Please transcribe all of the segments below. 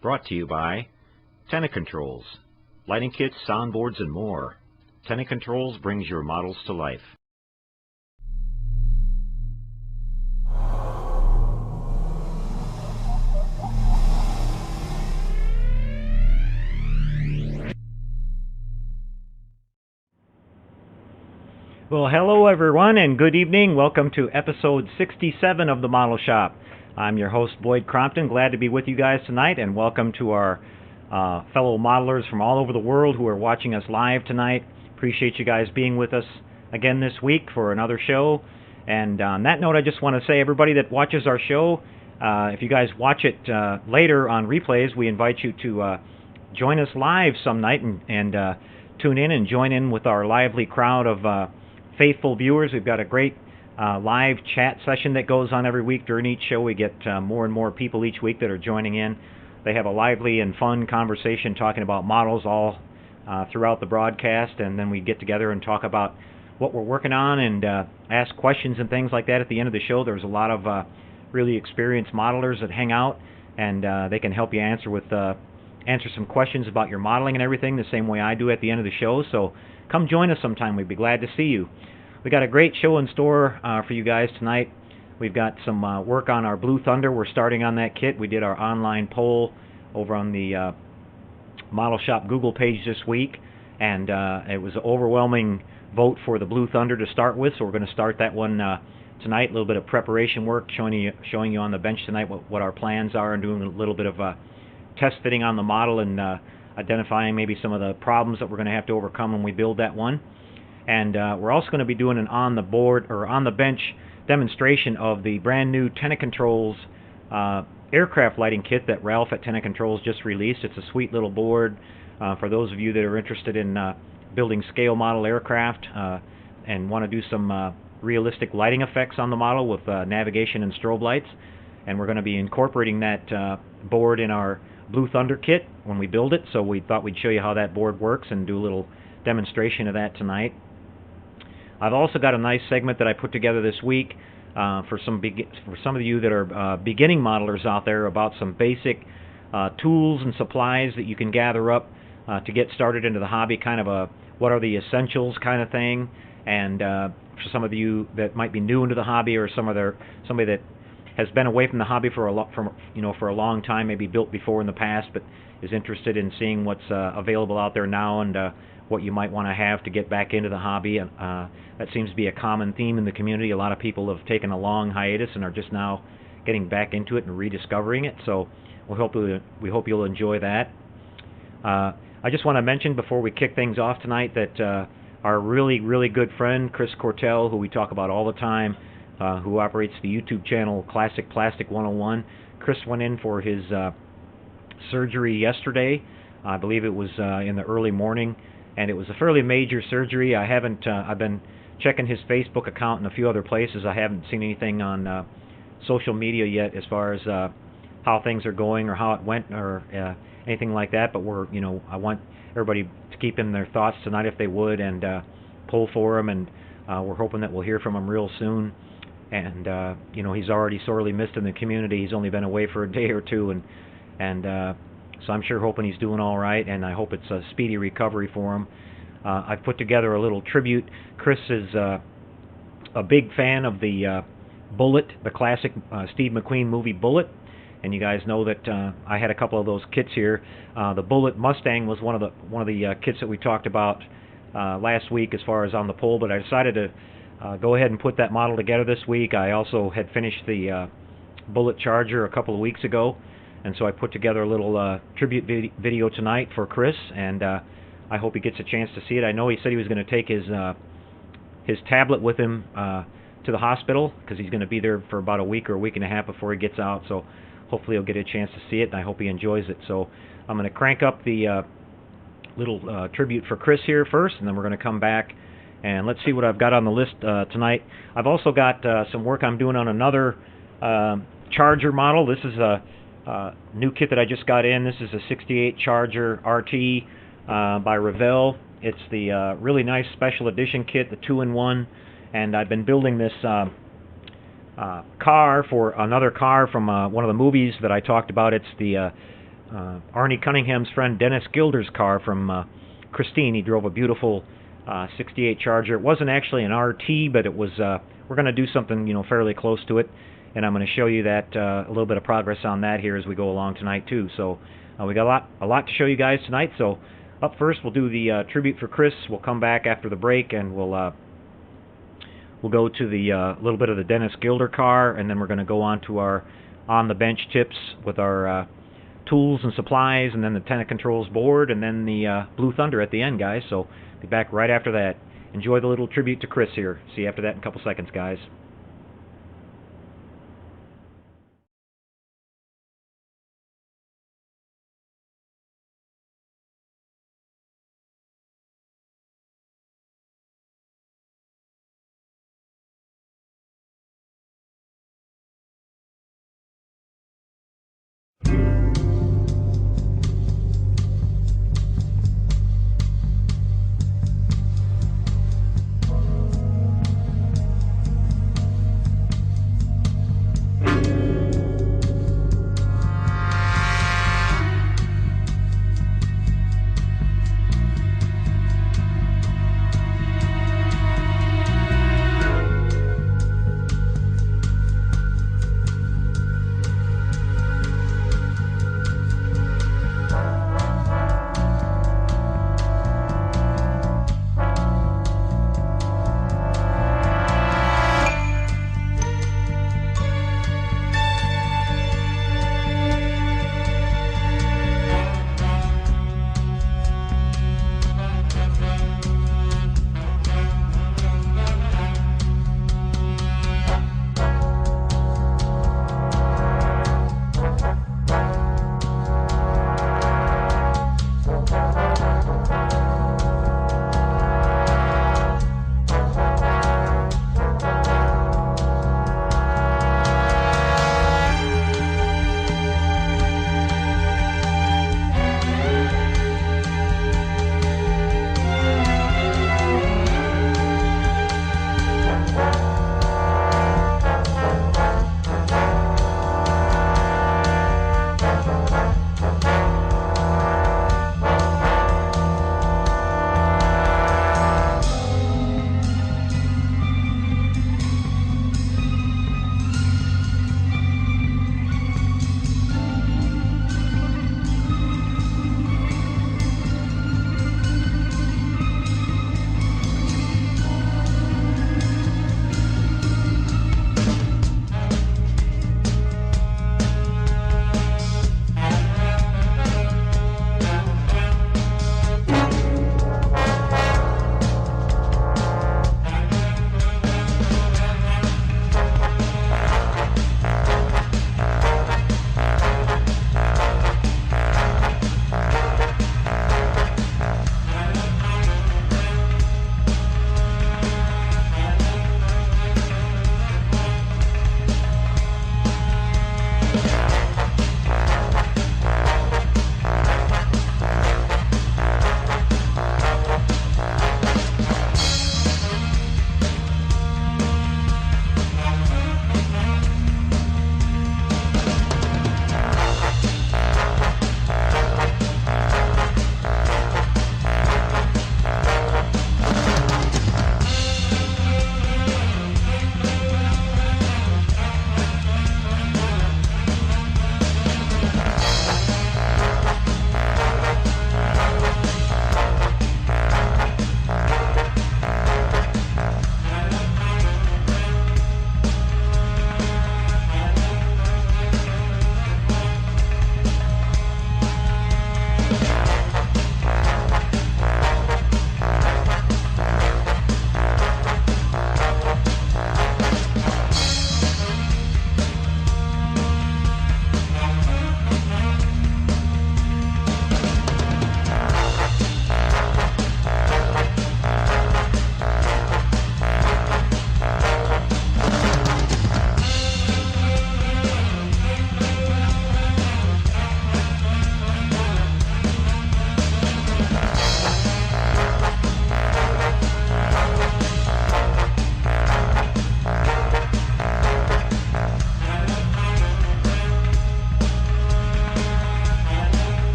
Brought to you by Tenacontrols. Lighting kits, soundboards, and more. Tenacontrols brings your models to life. Well, hello everyone and good evening. Welcome to episode 67 of the Model Shop. I'm your host, Boyd Crompton. Glad to be with you guys tonight, and welcome to our fellow modelers from all over the world who are watching us live tonight. Appreciate you guys being with us again this week for another show. And on that note, I just want to say, everybody that watches our show, if you guys watch it later on replays, we invite you to join us live some night and tune in and join in with our lively crowd of faithful viewers. We've got a great live chat session that goes on every week. During each show, we get more and more people each week that are joining in. They have a lively and fun conversation talking about models all throughout the broadcast, and then we get together and talk about what we're working on and ask questions and things like that at the end of the show. There's a lot of really experienced modelers that hang out, and they can help you answer some questions about your modeling and everything the same way I do at the end of the show. So come join us sometime. We'd be glad to see you. We got a great show in store for you guys tonight. We've got some work on our Blue Thunder. We're starting on that kit. We did our online poll over on the Model Shop Google page this week, and it was an overwhelming vote for the Blue Thunder to start with, so we're going to start that one tonight. A little bit of preparation work, showing you on the bench tonight what our plans are, and doing a little bit of test fitting on the model and identifying maybe some of the problems that we're going to have to overcome when we build that one. And we're also going to be doing an on the bench demonstration of the brand new Tenacontrols aircraft lighting kit that Ralph at Tenacontrols just released. It's a sweet little board for those of you that are interested in building scale model aircraft and want to do some realistic lighting effects on the model with navigation and strobe lights. And we're going to be incorporating that board in our Blue Thunder kit when we build it, so we thought we'd show you how that board works and do a little demonstration of that tonight. I've also got a nice segment that I put together this week for some of you that are beginning modelers out there about some basic tools and supplies that you can gather up to get started into the hobby, kind of a what are the essentials kind of thing. And for some of you that might be new into the hobby, or somebody that has been away from the hobby for a long time, maybe built before in the past, but is interested in seeing what's available out there now and what you might want to have to get back into the hobby. That seems to be a common theme in the community. A lot of people have taken a long hiatus and are just now getting back into it and rediscovering it. So we hope you'll enjoy that. I just want to mention before we kick things off tonight that our really, really good friend Chris Cortell, who we talk about all the time, who operates the YouTube channel Classic Plastic 101. Chris went in for his surgery yesterday. I believe it was in the early morning, and it was a fairly major surgery. I've been checking his Facebook account and a few other places. I haven't seen anything on social media yet as far as how things are going or how it went or anything like that. But I want everybody to keep in their thoughts tonight if they would, and pull for him. And we're hoping that we'll hear from him real soon. And he's already sorely missed in the community. He's only been away for a day or two, and so I'm sure hoping he's doing all right, and I hope it's a speedy recovery for him. I've put together a little tribute. Chris is a big fan of the Bullet, the classic Steve McQueen movie Bullet, and you guys know that I had a couple of those kits here. The Bullet Mustang was one of the kits that we talked about last week as far as on the poll, but I decided to go ahead and put that model together this week. I also had finished the Bullet Charger a couple of weeks ago, and so I put together a little tribute video tonight for Chris, and I hope he gets a chance to see it. I know he said he was going to take his tablet with him to the hospital because he's going to be there for about a week or a week and a half before he gets out, so hopefully he'll get a chance to see it, and I hope he enjoys it. So I'm going to crank up the little tribute for Chris here first, and then we're going to come back and let's see what I've got on the list tonight. I've also got some work I'm doing on another Charger model. This is a new kit that I just got in. This is a 68 Charger RT by Revell. It's the really nice special edition kit, the 2-in-1, and I've been building this car for another car from one of the movies that I talked about. It's the Arnie Cunningham's friend Dennis Gilder's car from Christine. He drove a beautiful 68 Charger. It wasn't actually an RT, but it was. We're going to do something, fairly close to it, and I'm going to show you that a little bit of progress on that here as we go along tonight too. So we got a lot to show you guys tonight. So up first, we'll do the tribute for Chris. We'll come back after the break, and we'll go to the little bit of the Dennis Gilder car, and then we're going to go on to our on the bench tips with our tools and supplies, and then the Tenacontrols board, and then the Blue Thunder at the end, guys. So be back right after that. Enjoy the little tribute to Chris here. See you after that in a couple seconds, guys.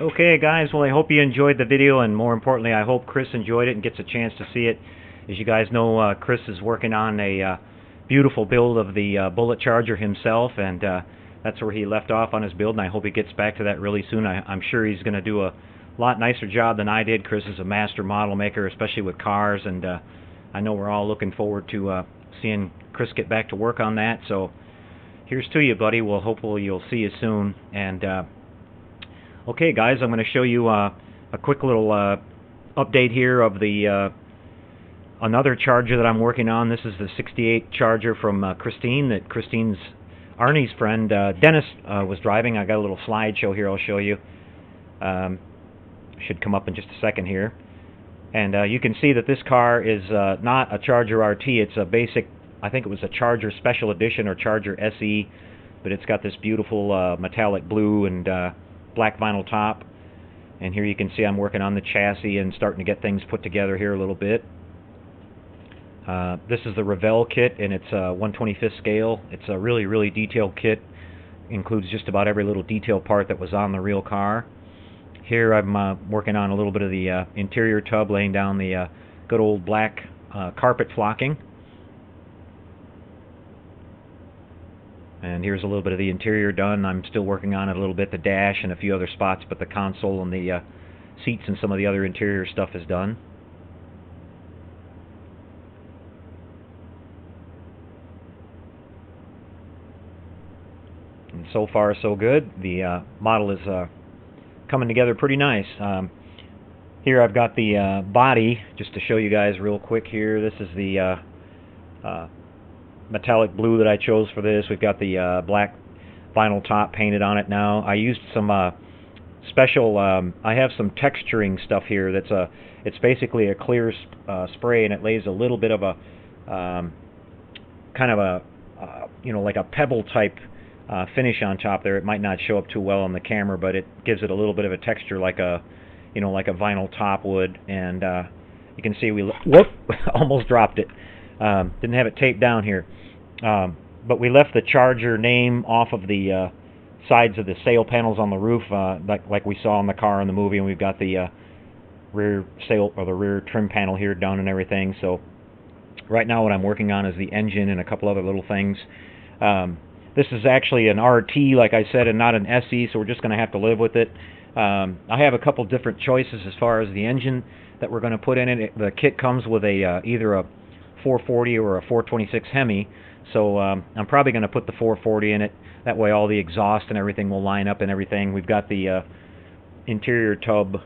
Okay guys, well I hope you enjoyed the video, and more importantly I hope Chris enjoyed it and gets a chance to see it. As you guys know, Chris is working on a beautiful build of the bullet charger himself, and that's where he left off on his build, and I hope he gets back to that really soon. I'm sure he's going to do a lot nicer job than I did. Chris is a master model maker, especially with cars, and I know we're all looking forward to seeing Chris get back to work on that. So here's to you, buddy. Well, hopefully you'll see you soon. And okay guys, I'm going to show you a quick little update here of the another charger that I'm working on. This is the 68 charger from Christine, that Christine's Arnie's friend Dennis was driving. I got a little slideshow here I'll show you. Should come up in just a second here. And you can see that this car is not a Charger RT. It's a basic, I think it was a Charger Special Edition or Charger SE, but it's got this beautiful metallic blue and black vinyl top. And here you can see I'm working on the chassis and starting to get things put together here a little bit. This is the Revell kit, and it's a 1/25th scale. It's a really, really detailed kit. Includes just about every little detail part that was on the real car. Here I'm working on a little bit of the interior tub, laying down the good old black carpet flocking. And here's a little bit of the interior done. I'm still working on it a little bit, the dash and a few other spots, but the console and the seats and some of the other interior stuff is done. And so far so good. The model is coming together pretty nice. Here I've got the body, just to show you guys real quick here. This is the metallic blue that I chose for this. We've got the black vinyl top painted on it now. I used some special, I have some texturing stuff here that's it's basically a clear spray, and it lays a little bit of a kind of a you know, like a pebble type finish on top there. It might not show up too well on the camera, but it gives it a little bit of a texture like a, you know, like a vinyl top would. And you can see we whoop almost dropped it. Didn't have it taped down here, but we left the Charger name off of the sides of the sail panels on the roof, like we saw in the car in the movie. And we've got the rear sail, or the rear trim panel here done and everything. So right now what I'm working on is the engine and a couple other little things. This is actually an RT, like I said, and not an SE, so we're just going to have to live with it. I have a couple different choices as far as the engine that we're going to put in it. The kit comes with a either a 440 or a 426 Hemi, so I'm probably going to put the 440 in it. That way all the exhaust and everything will line up and everything. We've got the interior tub,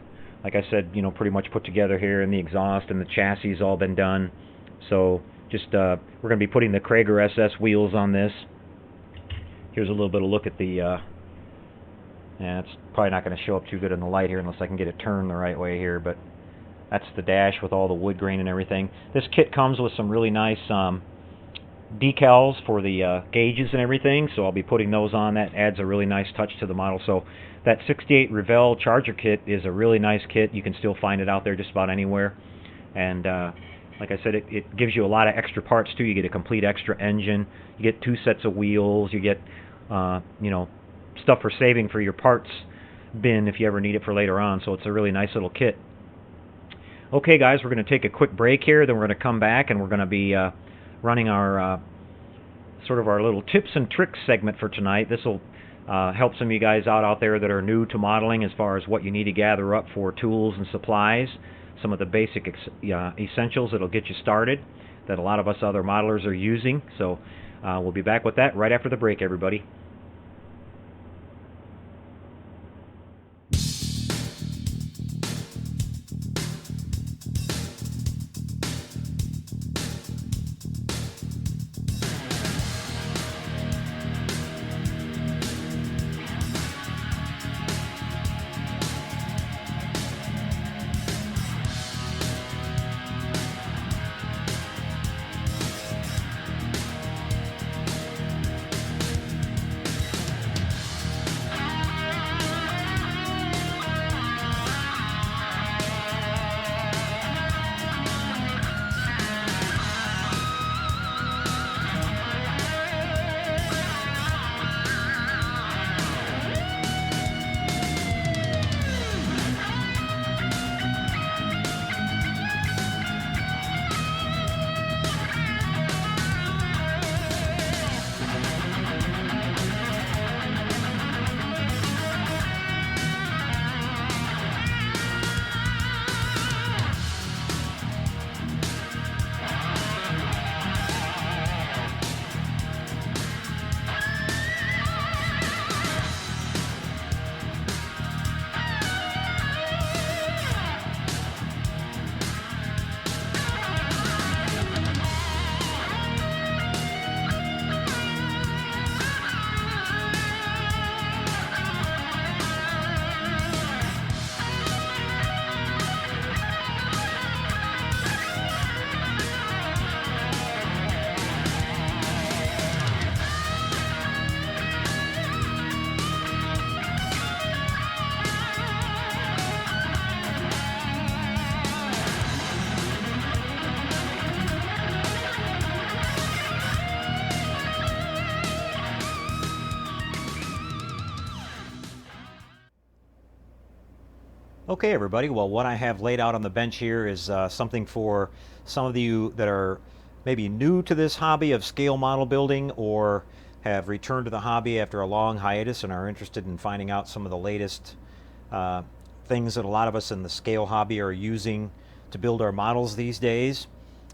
like I said, you know, pretty much put together here, and the exhaust and the chassis has all been done. So just we're going to be putting the Krager SS wheels on this. Here's a little bit of look at the, yeah, it's probably not going to show up too good in the light here unless I can get it turned the right way here, but that's the dash with all the wood grain and everything. This kit comes with some really nice decals for the gauges and everything, so I'll be putting those on. That adds a really nice touch to the model. So that 68 Revell Charger kit is a really nice kit. You can still find it out there just about anywhere. And like I said, it gives you a lot of extra parts too. You get a complete extra engine, you get 2 sets of wheels, you get you know, stuff for saving for your parts bin if you ever need it for later on. So it's a really nice little kit. Okay guys, we're going to take a quick break here, then we're going to come back and we're going to be running our sort of our little tips and tricks segment for tonight. This will help some of you guys out there that are new to modeling as far as what you need to gather up for tools and supplies, some of the basic essentials that'll get you started that a lot of us other modelers are using. So we'll be back with that right after the break, everybody. Okay, everybody, well, what I have laid out on the bench here is something for some of you that are maybe new to this hobby of scale model building, or have returned to the hobby after a long hiatus and are interested in finding out some of the latest things that a lot of us in the scale hobby are using to build our models these days.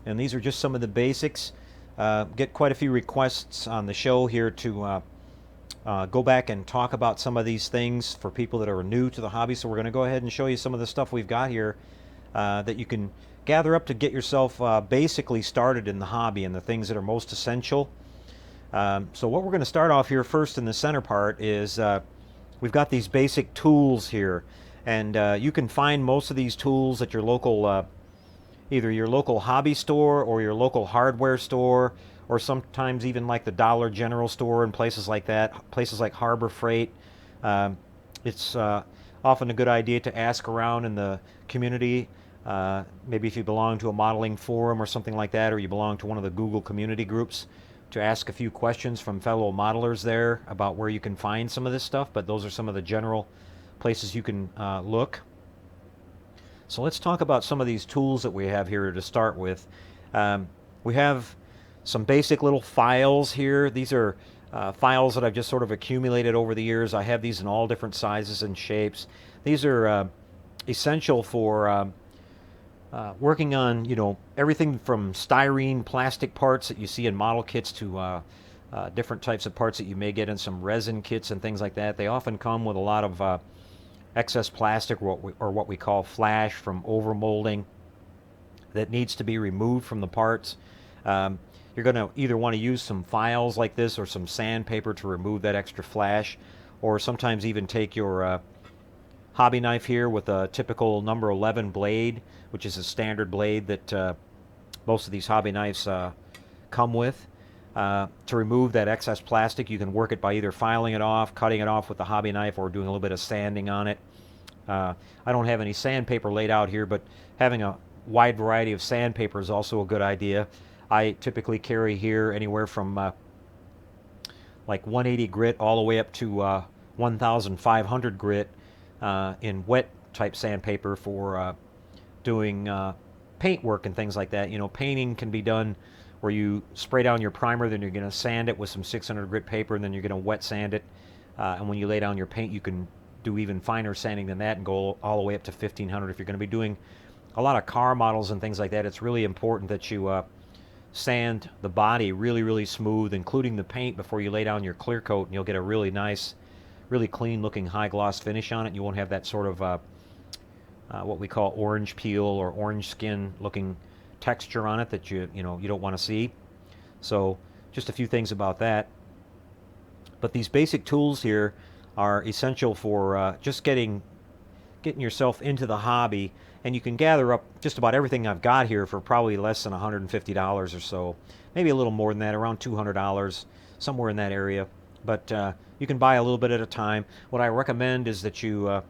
And these are just some of the basics. Get quite a few requests on the show here to go back and talk about some of these things for people that are new to the hobby. So we're going to go ahead and show you some of the stuff we've got here that you can gather up to get yourself basically started in the hobby, and the things that are most essential. So what we're going to start off here first in the center part is we've got these basic tools here, and you can find most of these tools at your local either your local hobby store or your local hardware store, or sometimes even like the Dollar General store and places like that, places like Harbor Freight. It's often a good idea to ask around in the community. Maybe if you belong to a modeling forum or something like that, or you belong to one of the Google community groups, to ask a few questions from fellow modelers there about where you can find some of this stuff. But those are some of the general places you can look. So let's talk about some of these tools that we have here to start with. We have some basic little files here. These are files that I've just sort of accumulated over the years. I have these in all different sizes and shapes. These are essential for working on, you know, everything from styrene plastic parts that you see in model kits to different types of parts that you may get in some resin kits and things like that. They often come with a lot of excess plastic, or what we call flash, from overmolding that needs to be removed from the parts. You're going to either want to use some files like this or some sandpaper to remove that extra flash, or sometimes even take your hobby knife here with a typical number 11 blade, which is a standard blade that most of these hobby knives come with. To remove that excess plastic, you can work it by either filing it off, cutting it off with the hobby knife, or doing a little bit of sanding on it. I don't have any sandpaper laid out here, but having a wide variety of sandpaper is also a good idea. I typically carry here anywhere from like 180 grit all the way up to 1,500 grit in wet type sandpaper for doing paint work and things like that. You know, painting can be done where you spray down your primer, then you're going to sand it with some 600 grit paper, and then you're going to wet sand it. And when you lay down your paint, you can do even finer sanding than that and go all the way up to 1,500. If you're going to be doing a lot of car models and things like that, it's really important that you sand the body really, really smooth, including the paint, before you lay down your clear coat, and you'll get a really nice, really clean looking high gloss finish on it. You won't have that sort of what we call orange peel or orange skin looking texture on it that you don't want to see. So just a few things about that. But these basic tools here are essential for just getting yourself into the hobby, and you can gather up just about everything I've got here for probably less than $150 or so, maybe a little more than that, around $200, somewhere in that area. But you can buy a little bit at a time. What I recommend is that you,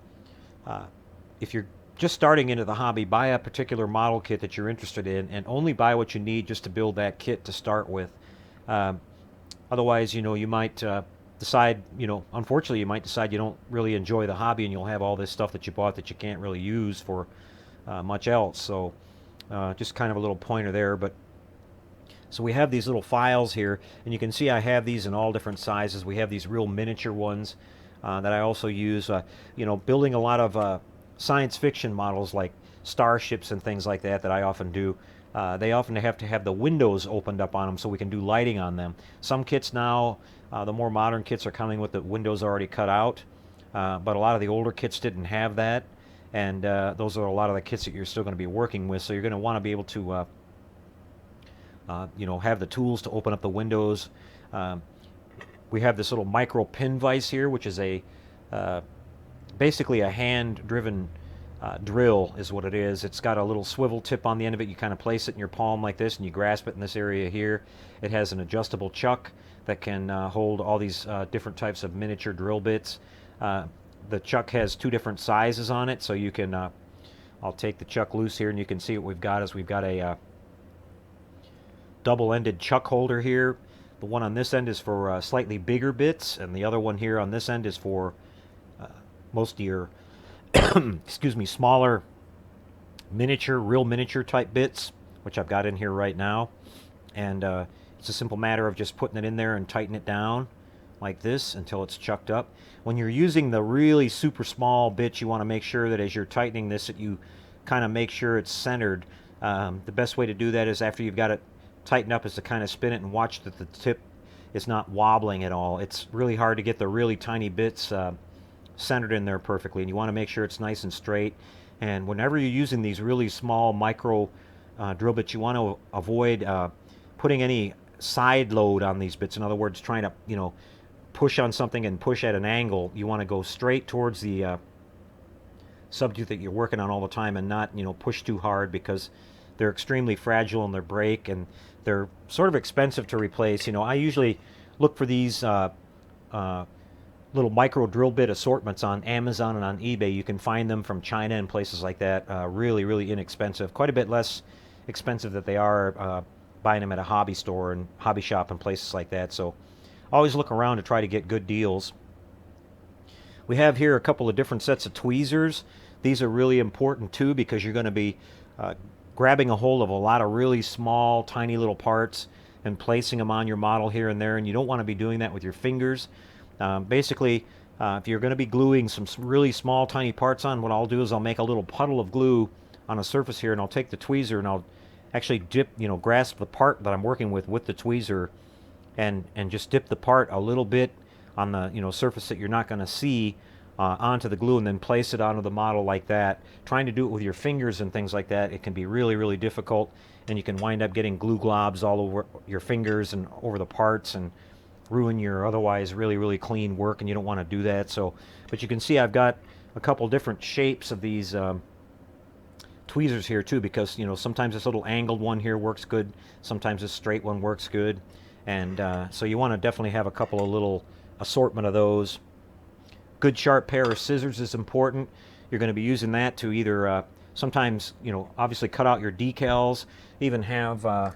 if you're just starting into the hobby, buy a particular model kit that you're interested in, and only buy what you need just to build that kit to start with. Otherwise, you might decide, unfortunately, you might decide you don't really enjoy the hobby, and you'll have all this stuff that you bought that you can't really use for much else. So just kind of a little pointer there. But so we have these little files here, and you can see I have these in all different sizes. We have these real miniature ones that I also use, building a lot of science fiction models like starships and things like that I often do. They often have to have the windows opened up on them so we can do lighting on them. Some kits now, the more modern kits, are coming with the windows already cut out, but a lot of the older kits didn't have that, and those are a lot of the kits that you're still going to be working with. So you're going to want to be able to have the tools to open up the windows. We have this little micro pin vise here, which is basically a hand-driven drill is what it is. It's got a little swivel tip on the end of it. You kind of place it in your palm like this, and you grasp it in this area here. It has an adjustable chuck that can hold all these different types of miniature drill bits. The chuck has two different sizes on it, so you can I'll take the chuck loose here, and you can see what we've got is we've got a double-ended chuck holder here. The one on this end is for slightly bigger bits, and the other one here on this end is for most of your excuse me, smaller miniature, real miniature type bits, which I've got in here right now. And it's a simple matter of just putting it in there and tighten it down like this until it's chucked up. When you're using the really super small bits, you want to make sure that as you're tightening this, that you kind of make sure it's centered. The best way to do that is after you've got it tightened up is to kind of spin it and watch that the tip is not wobbling at all. It's really hard to get the really tiny bits centered in there perfectly, and you want to make sure it's nice and straight. And whenever you're using these really small micro drill bits, you want to avoid putting any side load on these bits. In other words, trying to, you know, push on something and push at an angle. You want to go straight towards the subject that you're working on all the time, and not, you know, push too hard, because they're extremely fragile and they break, and they're sort of expensive to replace. You know, I usually look for these little micro drill bit assortments on Amazon and on eBay. You can find them from China and places like that. Really, really inexpensive. Quite a bit less expensive than they are buying them at a hobby store and hobby shop and places like that. So always look around to try to get good deals. We have here a couple of different sets of tweezers. These are really important too, because you're going to be grabbing a hold of a lot of really small, tiny little parts and placing them on your model here and there, and you don't want to be doing that with your fingers. Basically, if you're going to be gluing some really small, tiny parts on, what I'll do is I'll make a little puddle of glue on a surface here, and I'll take the tweezer and I'll actually dip, you know, grasp the part that I'm working with the tweezer, and just dip the part a little bit on the, you know, surface that you're not going to see onto the glue, and then place it onto the model like that. Trying to do it with your fingers and things like that, it can be really, really difficult, and you can wind up getting glue globs all over your fingers and over the parts, and ruin your otherwise really, really clean work, and you don't want to do that. So, but you can see I've got a couple different shapes of these tweezers here too, because, you know, sometimes this little angled one here works good, sometimes this straight one works good, and so you want to definitely have a couple of little assortment of those. Good sharp pair of scissors is important. You're going to be using that to either sometimes, you know, obviously cut out your decals, even have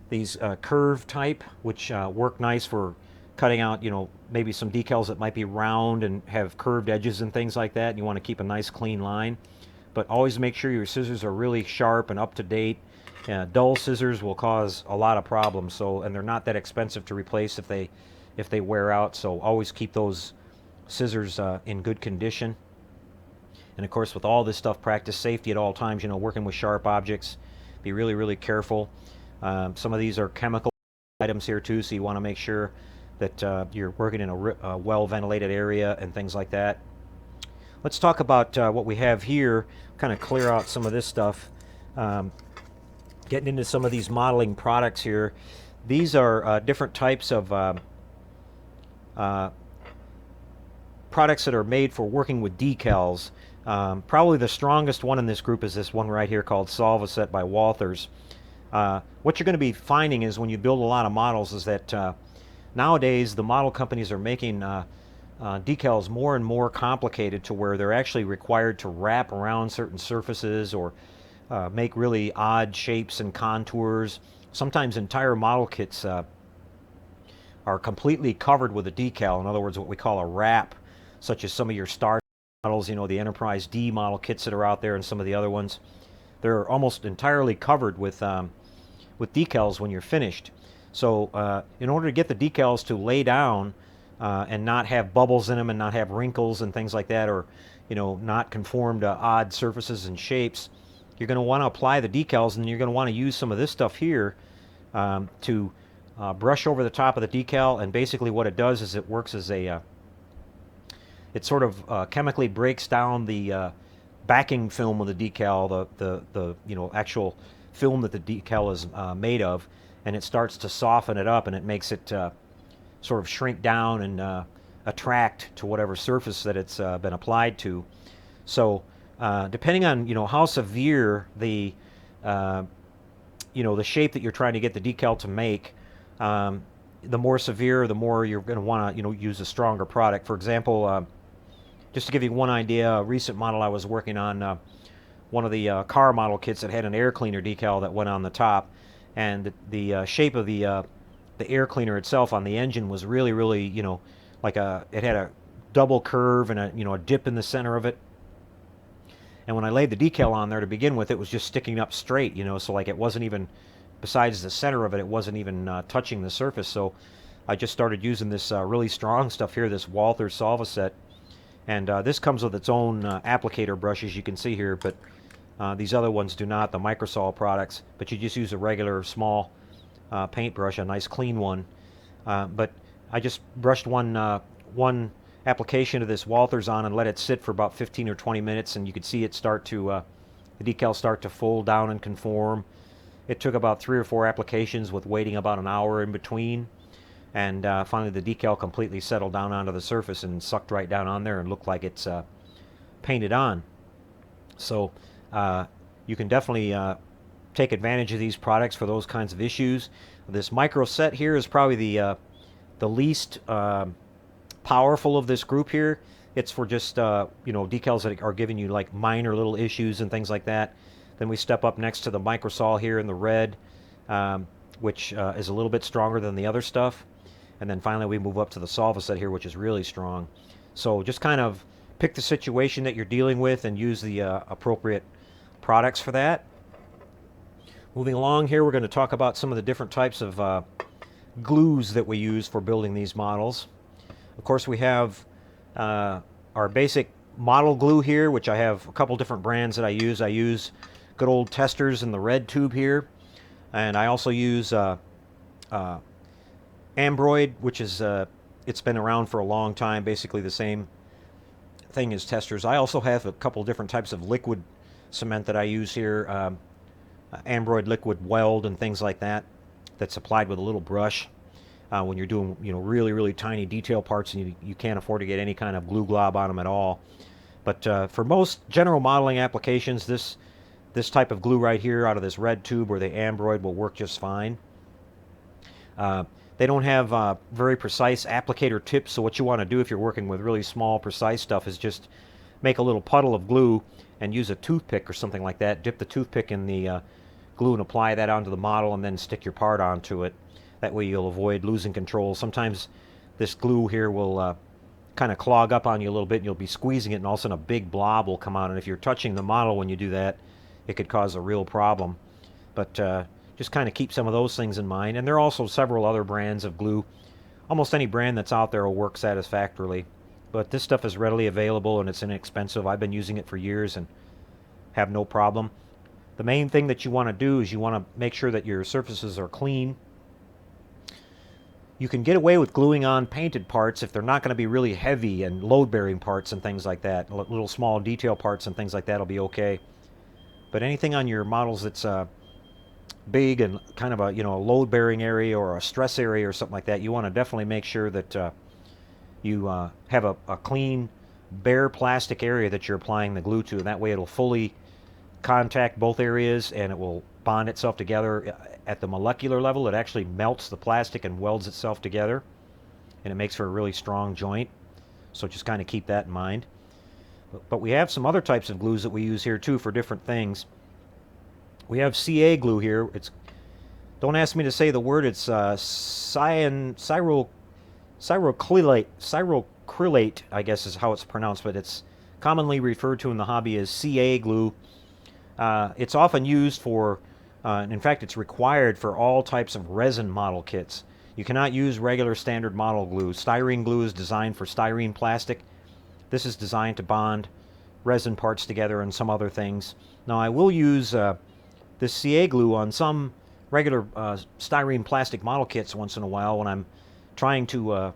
these curve type, which work nice for cutting out, you know, maybe some decals that might be round and have curved edges and things like that, and you want to keep a nice clean line. But always make sure your scissors are really sharp and up to date. Dull scissors will cause a lot of problems, so, and they're not that expensive to replace if they wear out, so always keep those scissors in good condition. And of course, with all this stuff, practice safety at all times. You know, working with sharp objects, be really, really careful. Some of these are chemical items here too, so you want to make sure that you're working in a well-ventilated area and things like that. Let's talk about what we have here, kind of clear out some of this stuff. Getting into some of these modeling products here. These are different types of products that are made for working with decals. Probably the strongest one in this group is this one right here called Solvaset by Walthers. What you're going to be finding is when you build a lot of models is that nowadays the model companies are making decals more and more complicated, to where they're actually required to wrap around certain surfaces, or make really odd shapes and contours. Sometimes entire model kits are completely covered with a decal. In other words, what we call a wrap, such as some of your star models, you know, the Enterprise D model kits that are out there, and some of the other ones. They're almost entirely covered with decals when you're finished. So in order to get the decals to lay down and not have bubbles in them and not have wrinkles and things like that, or, you know, not conform to odd surfaces and shapes, you're going to want to apply the decals, and you're going to want to use some of this stuff here to brush over the top of the decal. And basically what it does is it works as a it sort of chemically breaks down the backing film of the decal, the you know, actual film that the decal is made of, and it starts to soften it up, and it makes it sort of shrink down and attract to whatever surface that it's been applied to. So depending on, you know, how severe the you know, the shape that you're trying to get the decal to make, the more severe, the more you're going to want to, you know, use a stronger product. For example, just to give you one idea, a recent model I was working on, one of the car model kits that had an air cleaner decal that went on the top, and the shape of the air cleaner itself on the engine was really, really, you know, like it had a double curve and a, you know, a dip in the center of it. And when I laid the decal on there to begin with, it was just sticking up straight, you know, so like it wasn't even, besides the center of it, it wasn't even touching the surface. So I just started using this really strong stuff here, this Walther Solvaset. And this comes with its own applicator brush, as you can see here, but these other ones do not, the Microsol products. But you just use a regular small paintbrush, a nice clean one. But I just brushed one application of this Walther's on and let it sit for about 15 or 20 minutes, and you could see it start to, the decal start to fold down and conform. It took about 3 or 4 applications with waiting about an hour in between, and finally the decal completely settled down onto the surface and sucked right down on there and looked like it's painted on. So you can definitely take advantage of these products for those kinds of issues. This micro set here is probably the least powerful of this group here. It's for just you know, decals that are giving you like minor little issues and things like that. Then we step up next to the Microsol here in the red, which is a little bit stronger than the other stuff. And then finally we move up to the Solvaset here, which is really strong. So just kind of pick the situation that you're dealing with and use the appropriate products for that. Moving along here, we're going to talk about some of the different types of glues that we use for building these models. Of course, we have our basic model glue here, which I have a couple different brands that I use. I use good old Testers in the red tube here, and I also use Ambroid, which is it's been around for a long time, basically the same thing as Testers. I also have a couple different types of liquid cement that I use here, Ambroid liquid weld and things like that, that's applied with a little brush. When you're doing, you know, really tiny detail parts and you can't afford to get any kind of glue glob on them at all. But for most general modeling applications, this type of glue right here out of this red tube or the Ambroid will work just fine. They don't have very precise applicator tips, so what you want to do if you're working with really small, precise stuff is just make a little puddle of glue and use a toothpick or something like that. Dip the toothpick in the glue and apply that onto the model, and then stick your part onto it. That way you'll avoid losing control. Sometimes this glue here will kind of clog up on you a little bit, and you'll be squeezing it, and all of a sudden a big blob will come out. And if you're touching the model when you do that, it could cause a real problem. But just kind of keep some of those things in mind. And there are also several other brands of glue. Almost any brand that's out there will work satisfactorily. But this stuff is readily available and it's inexpensive. I've been using it for years and have no problem. The main thing that you want to do is you want to make sure that your surfaces are clean. You can get away with gluing on painted parts if they're not going to be really heavy and load-bearing parts and things like that. Little small detail parts and things like that will be okay. But anything on your models that's big and kind of a, you know, a load-bearing area or a stress area or something like that, you want to definitely make sure that you have a clean, bare plastic area that you're applying the glue to, and that way it'll fully contact both areas and it will bond itself together at the molecular level. It actually melts the plastic and welds itself together, and it makes for a really strong joint. So just kind of keep that in mind. But we have some other types of glues that we use here too for different things. We have CA glue here. It's, don't ask me to say the word, it's cyrocrylate, I guess is how it's pronounced, but it's commonly referred to in the hobby as CA glue. It's often used for, in fact it's required for all types of resin model kits. You cannot use regular standard model glue. Styrene glue is designed for styrene plastic. This is designed to bond resin parts together and some other things. Now I will use this CA glue on some regular styrene plastic model kits once in a while when I'm trying to,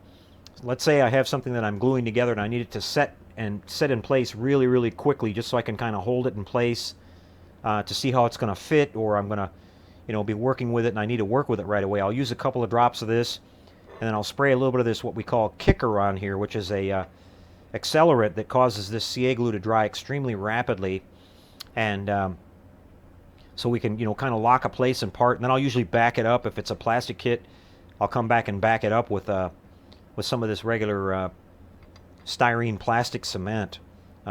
let's say I have something that I'm gluing together and I need it to set in place really quickly, just so I can kind of hold it in place to see how it's going to fit, or I'm going to, you know, be working with it and I need to work with it right away. I'll use a couple of drops of this, and then I'll spray a little bit of this what we call kicker on here, which is a accelerant that causes this CA glue to dry extremely rapidly, and so we can, you know, kind of lock a place and part. And then I'll usually back it up. If it's a plastic kit, I'll come back and back it up with some of this regular styrene plastic cement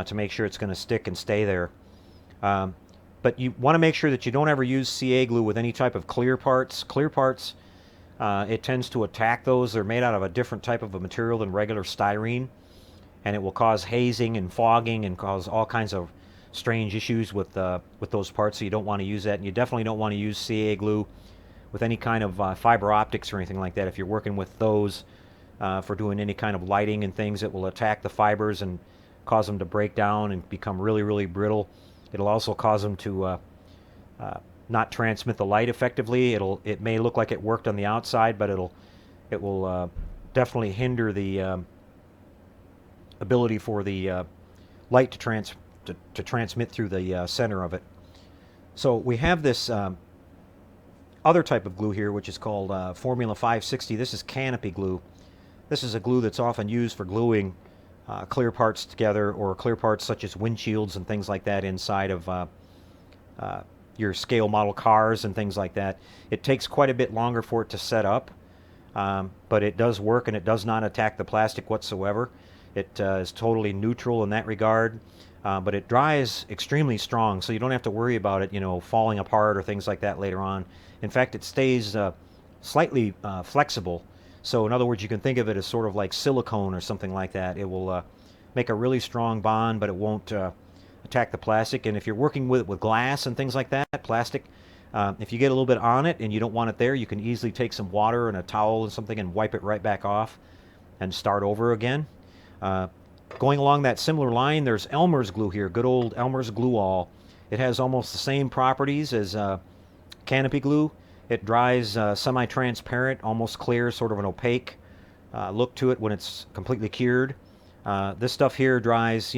to make sure it's going to stick and stay there. But you want to make sure that you don't ever use CA glue with any type of clear parts. Clear parts, it tends to attack those. They're made out of a different type of a material than regular styrene, and it will cause hazing and fogging and cause all kinds of strange issues with those parts, so you don't want to use that. And you definitely don't want to use CA glue with any kind of fiber optics or anything like that. If you're working with those for doing any kind of lighting and things, it will attack the fibers and cause them to break down and become really, really brittle. It'll also cause them to not transmit the light effectively. It may look like it worked on the outside, but it will definitely hinder the ability for the light to transmit through the center of it. So we have this other type of glue here, which is called Formula 560. This is canopy glue. This is a glue that's often used for gluing clear parts together, or clear parts such as windshields and things like that inside of your scale model cars and things like that. It takes quite a bit longer for it to set up, but it does work, and it does not attack the plastic whatsoever. It is totally neutral in that regard, but it dries extremely strong, so you don't have to worry about it, falling apart or things like that later on. In fact, it stays slightly flexible. So in other words, you can think of it as sort of like silicone or something like that. It will make a really strong bond, but it won't attack the plastic. And if you're working with glass and things like that, plastic, if you get a little bit on it and you don't want it there, you can easily take some water and a towel and something and wipe it right back off and start over again. Going along that similar line, there's Elmer's glue here, good old Elmer's Glue All. It has almost the same properties as canopy glue. It dries semi-transparent, almost clear, sort of an opaque look to it when it's completely cured. This stuff here dries,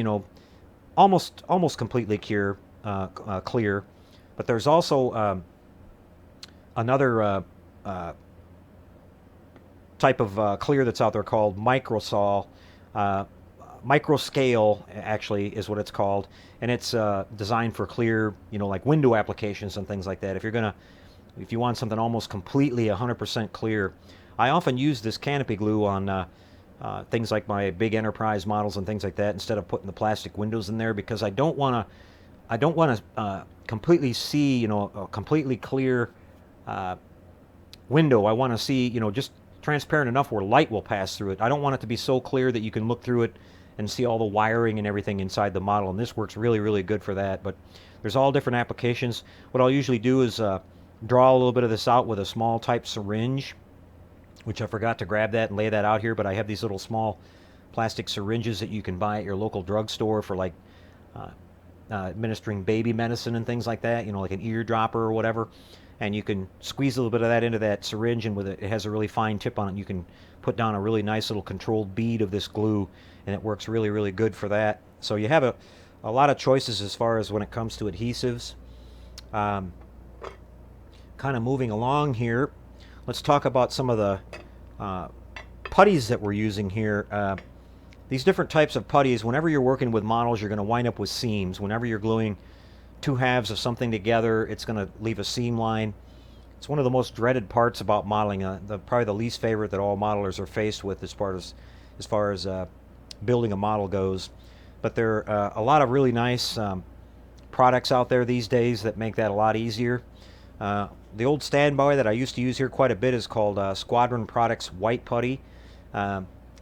almost completely clear. But there's also another type of clear that's out there called microsol. Microscale actually is what it's called, and it's designed for clear, like window applications and things like that. If you want something almost completely 100% clear, I often use this canopy glue on things like my big enterprise models and things like that, instead of putting the plastic windows in there, because I don't want to completely see, a completely clear window. I want to see, just transparent enough where light will pass through it. I don't want it to be so clear that you can look through it and see all the wiring and everything inside the model, and this works really, really good for that. But there's all different applications. What I'll usually do is draw a little bit of this out with a small type syringe, which I forgot to grab that and lay that out here, but I have these little small plastic syringes that you can buy at your local drugstore for like administering baby medicine and things like that, like an eardropper or whatever. And you can squeeze a little bit of that into that syringe, and with it has a really fine tip on it. You can put down a really nice little controlled bead of this glue, and it works really, really good for that. So you have a lot of choices as far as when it comes to adhesives. Kind of moving along here, let's talk about some of the putties that we're using here. These different types of putties, whenever you're working with models, you're going to wind up with seams. Whenever you're gluing two halves of something together, it's going to leave a seam line. It's one of the most dreaded parts about modeling, probably the least favorite that all modelers are faced with as far as building a model goes. But there are a lot of really nice products out there these days that make that a lot easier. The old standby that I used to use here quite a bit is called Squadron Products White Putty.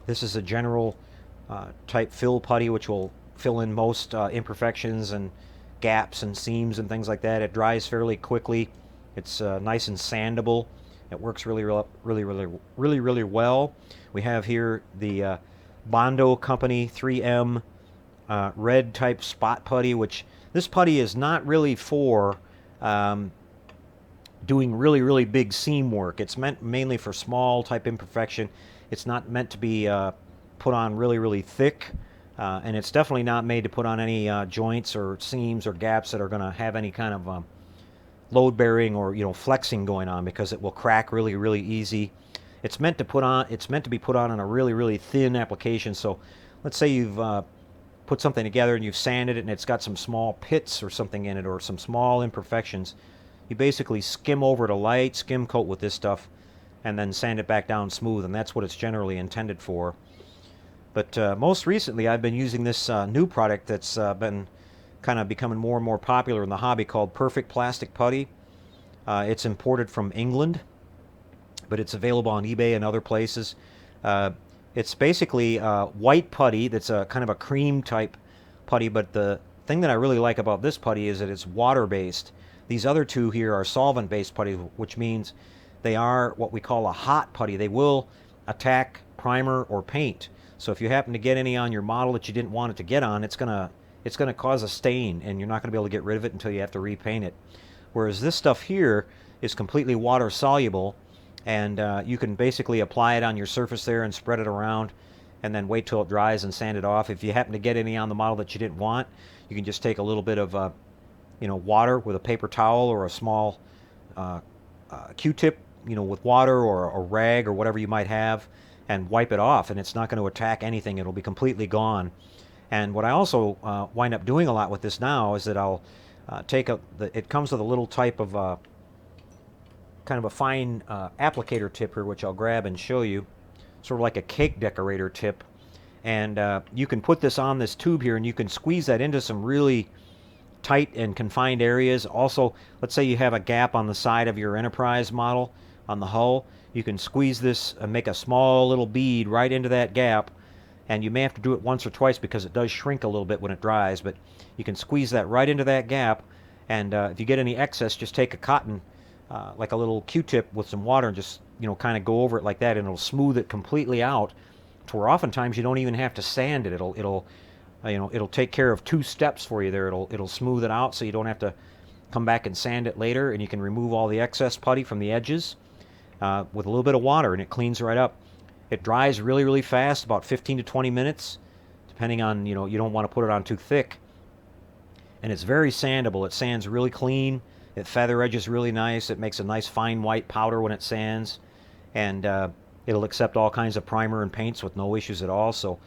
This is a general type fill putty, which will fill in most imperfections and gaps and seams and things like that. It dries fairly quickly. It's nice and sandable. It works really well. We have here the Bondo Company 3M red type spot putty, which this putty is not really for doing really big seam work. It's meant mainly for small type imperfection. It's not meant to be put on really thick, and it's definitely not made to put on any joints or seams or gaps that are going to have any kind of load bearing or flexing going on, because it will crack really easy. It's meant to be put on a really thin application. So let's say you've put something together and you've sanded it and it's got some small pits or something in it, or some small imperfections. You basically skim over it a light skim coat with this stuff and then sand it back down smooth, and that's what it's generally intended for. But most recently I've been using this new product that's been kind of becoming more and more popular in the hobby, called Perfect Plastic Putty. It's imported from England, but it's available on eBay and other places. It's basically white putty that's a kind of a cream type putty, but the thing that I really like about this putty is that it's water-based. These other two here are solvent-based putty, which means they are what we call a hot putty. They will attack primer or paint. So if you happen to get any on your model that you didn't want it to get on, it's gonna cause a stain, and you're not gonna be able to get rid of it until you have to repaint it. Whereas this stuff here is completely water soluble, and you can basically apply it on your surface there and spread it around, and then wait till it dries and sand it off. If you happen to get any on the model that you didn't want, you can just take a little bit of water with a paper towel or a small Q-tip, with water or a rag or whatever you might have, and wipe it off, and it's not going to attack anything. It'll be completely gone. And what I also wind up doing a lot with this now is that I'll take it comes with a little type of kind of a fine applicator tip here, which I'll grab and show you, sort of like a cake decorator tip. And you can put this on this tube here, and you can squeeze that into some really tight and confined areas. Also, let's say you have a gap on the side of your Enterprise model on the hull. You can squeeze this and make a small little bead right into that gap, and you may have to do it once or twice because it does shrink a little bit when it dries, but you can squeeze that right into that gap, and if you get any excess, just take a cotton, like a little Q-tip with some water, and just kind of go over it like that, and it'll smooth it completely out to where oftentimes you don't even have to sand it. It'll take care of 2 steps for you there. It'll smooth it out so you don't have to come back and sand it later, and you can remove all the excess putty from the edges with a little bit of water, and it cleans right up. It dries really, really fast, about 15 to 20 minutes, depending on, you don't want to put it on too thick. And it's very sandable. It sands really clean. It feather edges really nice. It makes a nice fine white powder when it sands, and it'll accept all kinds of primer and paints with no issues at all. So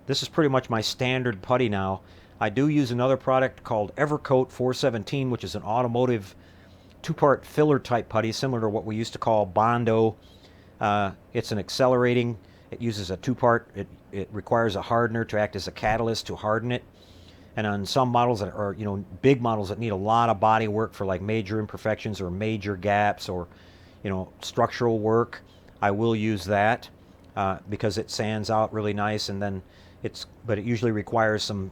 this is pretty much my standard putty now. I do use another product called Evercoat 417, which is an automotive 2-part filler type putty, similar to what we used to call Bondo. It's an accelerating. It uses a 2-part. It requires a hardener to act as a catalyst to harden it. And on some models that are, big models that need a lot of body work for like major imperfections or major gaps or, structural work, I will use that because it sands out really nice, and then but it usually requires some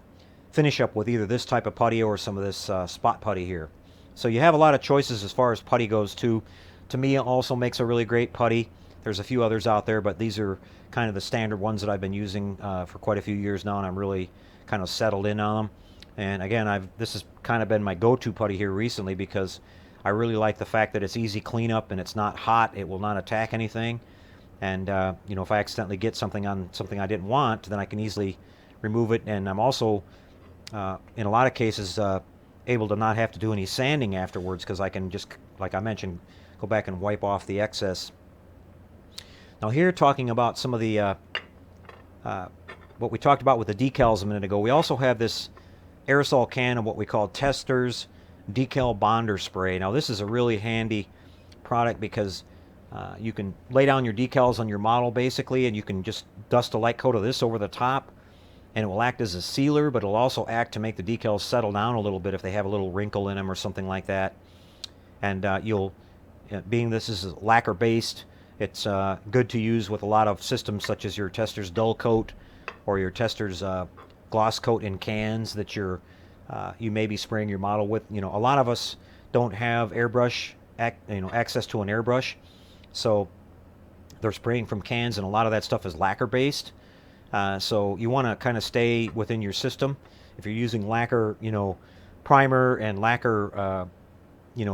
finish up with either this type of putty or some of this spot putty here. So you have a lot of choices as far as putty goes too. Tamiya also makes a really great putty. There's a few others out there, but these are kind of the standard ones that I've been using for quite a few years now, and I'm really kind of settled in on them. And again, this has kind of been my go-to putty here recently because I really like the fact that it's easy cleanup and it's not hot. It will not attack anything. And if I accidentally get something on something I didn't want, then I can easily remove it. And I'm also, in a lot of cases, able to not have to do any sanding afterwards because I can just, like I mentioned, go back and wipe off the excess. Now here, talking about some of the what we talked about with the decals a minute ago, we also have this aerosol can of what we call Testors Decal Bonder Spray. Now this is a really handy product because you can lay down your decals on your model basically, and you can just dust a light coat of this over the top, and it will act as a sealer, but it'll also act to make the decals settle down a little bit if they have a little wrinkle in them or something like that. And being this is lacquer based, it's good to use with a lot of systems such as your Testors Dull Coat or your Testors Gloss Coat in cans that you may be spraying your model with. A lot of us don't have airbrush, access to an airbrush, so they're spraying from cans, and a lot of that stuff is lacquer based. So you want to kind of stay within your system. If you're using lacquer, primer and lacquer,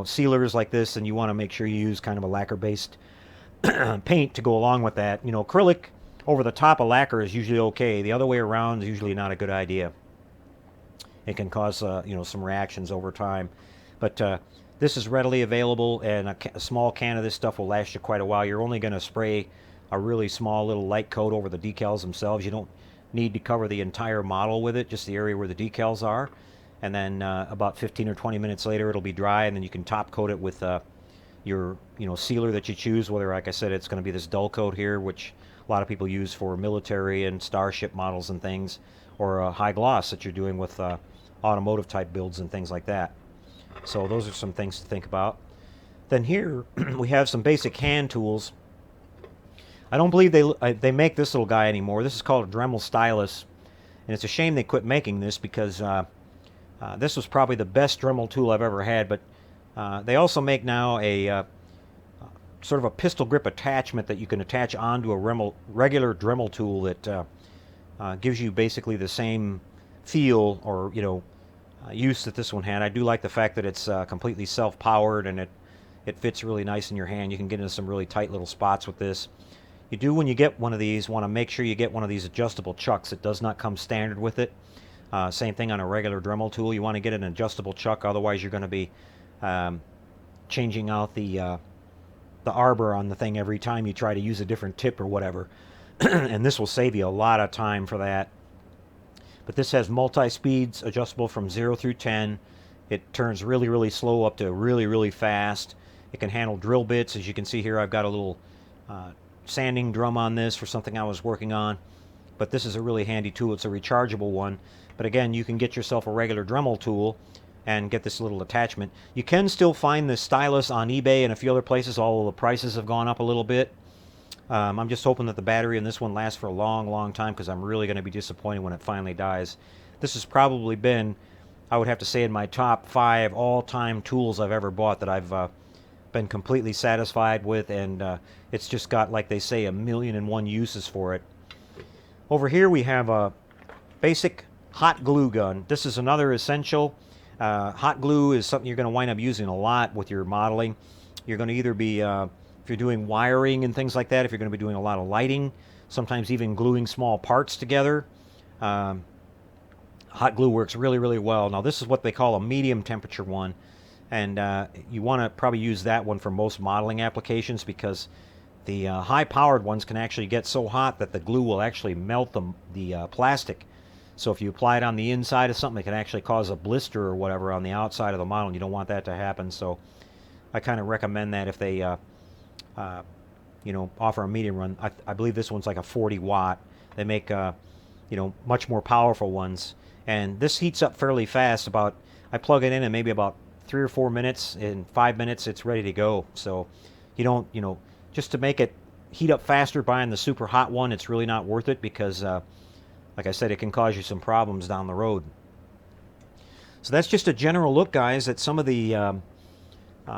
sealers like this, then you want to make sure you use kind of a lacquer based paint to go along with that. Acrylic over the top of lacquer is usually okay. The other way around is usually not a good idea. It can cause some reactions over time. But this is readily available, and a small can of this stuff will last you quite a while. You're only going to spray a really small little light coat over the decals themselves. You don't need to cover the entire model with it, just the area where the decals are. And then about 15 or 20 minutes later it'll be dry, and then you can top coat it with your sealer that you choose, whether, like I said, it's going to be this dull coat here, which a lot of people use for military and starship models and things, or a high gloss that you're doing with automotive type builds and things like that. So those are some things to think about. Then here we have some basic hand tools. I don't believe they make this little guy anymore. This is called a Dremel stylus, and it's a shame they quit making this because This was probably the best Dremel tool I've ever had, but they also make now a sort of a pistol grip attachment that you can attach onto a regular Dremel tool that gives you basically the same feel or use that this one had. I do like the fact that it's completely self-powered, and it fits really nice in your hand. You can get into some really tight little spots with this. You do, when you get one of these, want to make sure you get one of these adjustable chucks. It does not come standard with it. Same thing on a regular Dremel tool. You want to get an adjustable chuck, otherwise you're going to be changing out the arbor on the thing every time you try to use a different tip or whatever. And this will save you a lot of time for that. But this has multi-speeds, adjustable from 0 through 10. It turns really, really slow up to really, really fast. It can handle drill bits. As you can see here, I've got a little sanding drum on this for something I was working on. But this is a really handy tool. It's a rechargeable one. But again, you can get yourself a regular Dremel tool and get this little attachment. You can still find this stylus on eBay and a few other places, although the prices have gone up a little bit. I'm just hoping that the battery in this one lasts for a long, long time, because I'm really going to be disappointed when it finally dies. This has probably been, I would have to say, in my top 5 all-time tools I've ever bought that I've been completely satisfied with, and it's just got, like they say, 1,000,001 uses for it. Over here we have a basic hot glue gun. This is another essential. Hot glue is something you're going to wind up using a lot with your modeling. You're going to either be if you're doing wiring and things like that, if you're going to be doing a lot of lighting, sometimes even gluing small parts together, hot glue works really, really well. Now this is what they call a medium temperature one, and you want to probably use that one for most modeling applications, because the high-powered ones can actually get so hot that the glue will actually melt the plastic. So if you apply it on the inside of something, it can actually cause a blister or whatever on the outside of the model, and you don't want that to happen. So I kind of recommend that if they offer a medium run. I believe this one's like a 40 watt. They make much more powerful ones, and this heats up fairly fast. I plug it in maybe about 3 or 4 minutes. In 5 minutes it's ready to go. So you don't, just to make it heat up faster buying the super hot one, it's really not worth it, because like I said, it can cause you some problems down the road. So that's just a general look, guys, at some of the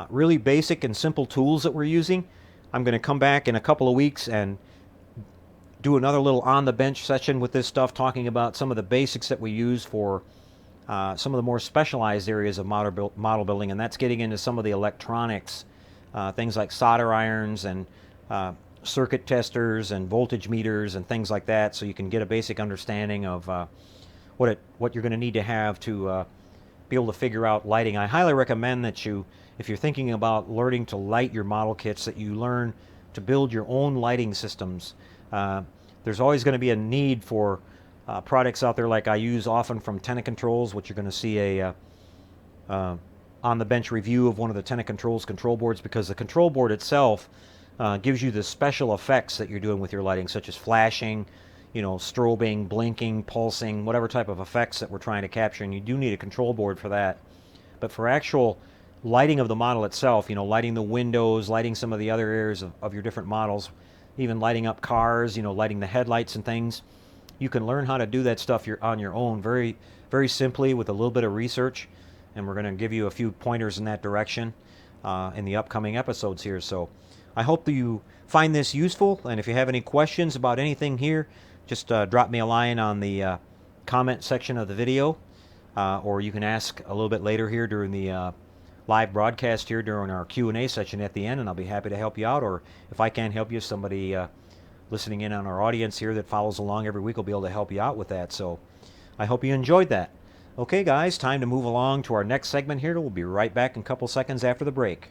really basic and simple tools that we're using. I'm going to come back in a couple of weeks and do another little on-the-bench session with this stuff, talking about some of the basics that we use for some of the more specialized areas of model building, and that's getting into some of the electronics, things like solder irons and circuit testers and voltage meters and things like that, so you can get a basic understanding of what you're going to need to have to be able to figure out lighting. I highly recommend that if you're thinking about learning to light your model kits, that you learn to build your own lighting systems. There's always going to be a need for products out there like I use often from Tenacontrols, which you're going to see a on-the-bench review of one of the Tenacontrols control boards, because the control board itself gives you the special effects that you're doing with your lighting, such as flashing, strobing, blinking, pulsing, whatever type of effects that we're trying to capture, and you do need a control board for that. But for actual lighting of the model itself, lighting the windows, lighting some of the other areas of your different models, even lighting up cars, lighting the headlights and things, you can learn how to do that stuff on your own very, very simply with a little bit of research, and we're going to give you a few pointers in that direction in the upcoming episodes here. So I hope that you find this useful, and if you have any questions about anything here, just drop me a line on the comment section of the video, or you can ask a little bit later here during the live broadcast here during our Q&A session at the end, and I'll be happy to help you out. Or if I can't help you, somebody listening in on our audience here that follows along every week will be able to help you out with that. So I hope you enjoyed that. Okay, guys, time to move along to our next segment here. We'll be right back in a couple seconds after the break.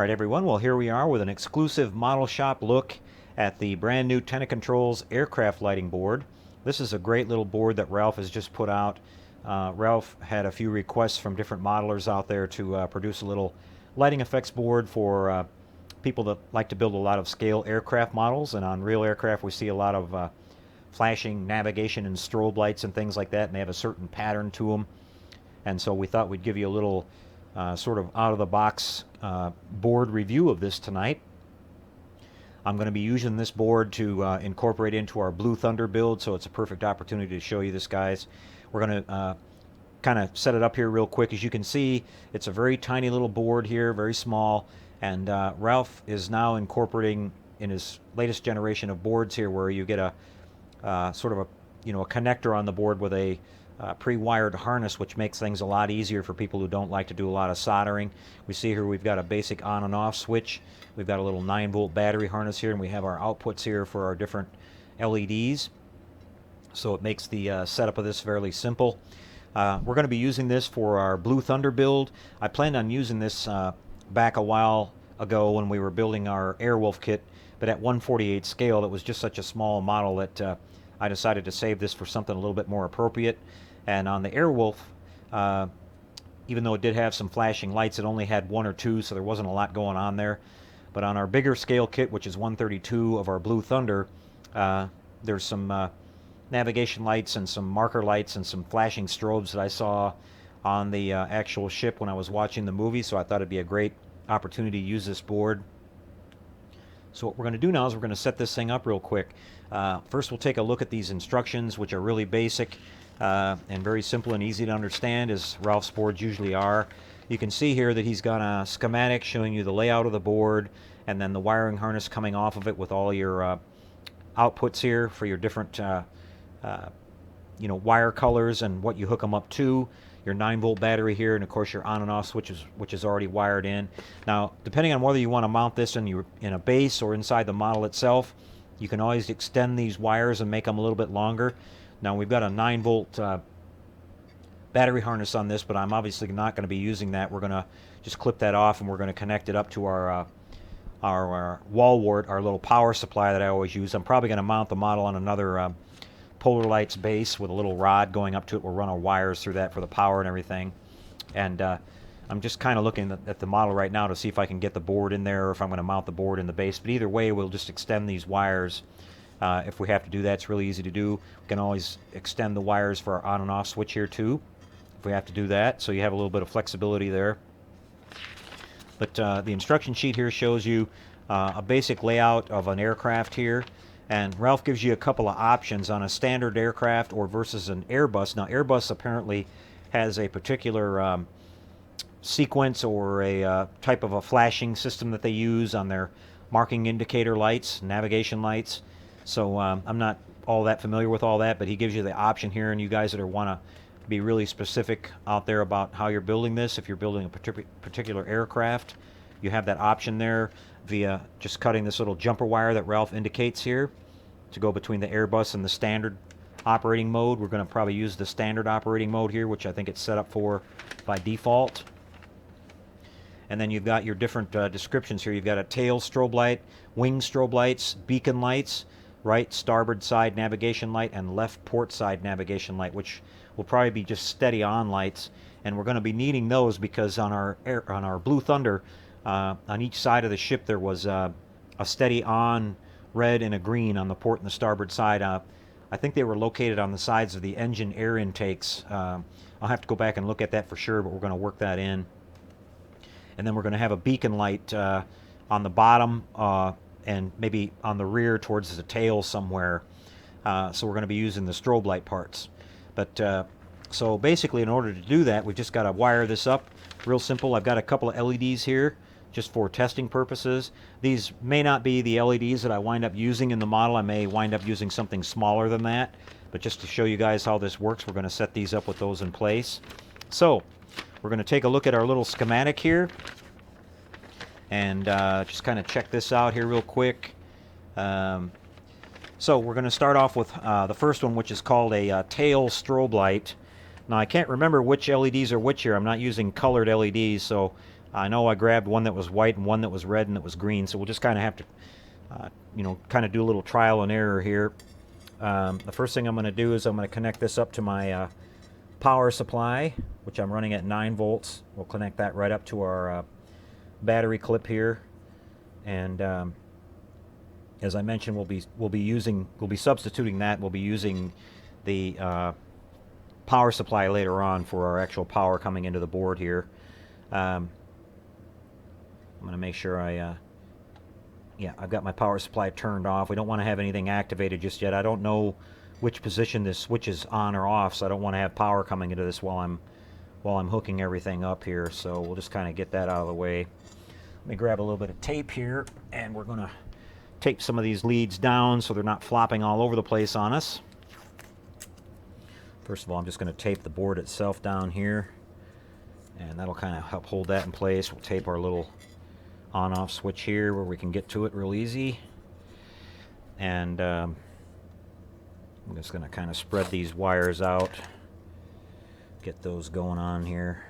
Alright everyone, well here we are with an exclusive model shop look at the brand new Tenacontrols aircraft lighting board. This is a great little board that Ralph has just put out. Ralph had a few requests from different modelers out there to produce a little lighting effects board for people that like to build a lot of scale aircraft models, and on real aircraft we see a lot of flashing navigation and strobe lights and things like that, and they have a certain pattern to them. And so we thought we'd give you a little sort of out-of-the-box board review of this tonight. I'm going to be using this board to incorporate into our Blue Thunder build, so it's a perfect opportunity to show you this, guys. We're going to kind of set it up here real quick. As you can see, it's a very tiny little board here, very small, and Ralph is now incorporating in his latest generation of boards here where you get a sort of a connector on the board with a pre-wired harness, which makes things a lot easier for people who don't like to do a lot of soldering. We see here we've got a basic on and off switch. We've got a little 9-volt battery harness here, and we have our outputs here for our different LEDs. So it makes the setup of this fairly simple. We're going to be using this for our Blue Thunder build. I planned on using this back a while ago when we were building our Airwolf kit, but at 1/48 scale that was just such a small model that I decided to save this for something a little bit more appropriate. And on the Airwolf, even though it did have some flashing lights, it only had 1 or 2, so there wasn't a lot going on there. But on our bigger scale kit, which is 1/32 of our Blue Thunder, there's some navigation lights and some marker lights and some flashing strobes that I saw on the actual ship when I was watching the movie, so I thought it'd be a great opportunity to use this board. So what we're going to do now is we're going to set this thing up real quick. First we'll take a look at these instructions, which are really basic and very simple and easy to understand, as Ralph's boards usually are. You can see here that he's got a schematic showing you the layout of the board, and then the wiring harness coming off of it with all your outputs here for your different wire colors and what you hook them up to. Your 9-volt battery here, and of course your on and off switches, which is already wired in. Now, depending on whether you want to mount this in a base or inside the model itself, you can always extend these wires and make them a little bit longer. Now we've got a 9-volt battery harness on this, but I'm obviously not going to be using that. We're going to just clip that off, and we're going to connect it up to our wall wart, our little power supply that I always use. I'm probably going to mount the model on another Polar Lights base with a little rod going up to it. We'll run our wires through that for the power and everything. And I'm just kind of looking at the model right now to see if I can get the board in there, or if I'm going to mount the board in the base. But either way, we'll just extend these wires if we have to do that. It's really easy to do. We can always extend the wires for our on and off switch here too, if we have to do that. So you have a little bit of flexibility there. But the instruction sheet here shows you a basic layout of an aircraft here. And Ralph gives you a couple of options on a standard aircraft or versus an Airbus. Now Airbus apparently has a particular sequence or a type of a flashing system that they use on their marking indicator lights, navigation lights. So I'm not all that familiar with all that, but he gives you the option here, and you guys that want to be really specific out there about how you're building this, if you're building a particular aircraft, you have that option there via just cutting this little jumper wire that Ralph indicates here to go between the Airbus and the standard operating mode. We're going to probably use the standard operating mode here, which I think it's set up for by default. And then you've got your different descriptions here. You've got a tail strobe light, wing strobe lights, beacon lights, right starboard side navigation light, and left port side navigation light, which will probably be just steady on lights. And we're going to be needing those because on our Blue Thunder, on each side of the ship there was a steady on red and a green on the port and the starboard side. I think they were located on the sides of the engine air intakes. I'll have to go back and look at that for sure, but we're going to work that in. And then we're going to have a beacon light on the bottom and maybe on the rear towards the tail somewhere. So we're going to be using the strobe light parts. But so basically, in order to do that, we've just got to wire this up. Real simple. I've got a couple of LEDs here just for testing purposes. These may not be the LEDs that I wind up using in the model. I may wind up using something smaller than that. But just to show you guys how this works, we're going to set these up with those in place. So we're going to take a look at our little schematic here and just kind of check this out here real quick. So we're going to start off with the first one, which is called a tail strobe light. Now I can't remember which LEDs are which here. I'm not using colored LEDs, so I know I grabbed one that was white and one that was red and that was green, so we'll just kind of have to, kind of do a little trial and error here. The first thing I'm going to do is I'm going to connect this up to my power supply, which I'm running at 9 volts. We'll connect that right up to our battery clip here, and as I mentioned, we'll be substituting that. We'll be using the power supply later on for our actual power coming into the board here. I'm going to make sure I've got my power supply turned off. We don't want to have anything activated just yet. I don't know which position this switch is on or off, so I don't want to have power coming into this while I'm hooking everything up here. So we'll just kind of get that out of the way. Let me grab a little bit of tape here, and we're going to tape some of these leads down so they're not flopping all over the place on us. First of all, I'm just going to tape the board itself down here, and that'll kind of help hold that in place. We'll tape our little on-off switch here where we can get to it real easy. And I'm just going to kind of spread these wires out, get those going on here,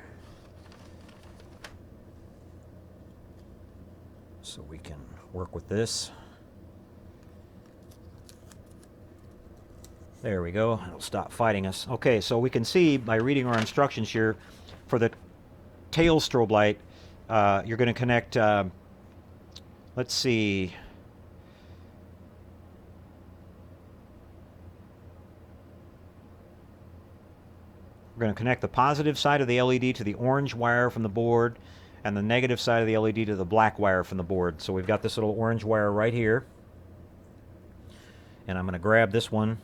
so we can work with this. There we go. It'll stop fighting us. Okay, so we can see by reading our instructions here, for the tail strobe light, you're going to connect, let's see, we're going to connect the positive side of the LED to the orange wire from the board, and the negative side of the LED to the black wire from the board. So we've got this little orange wire right here, and I'm going to grab this one.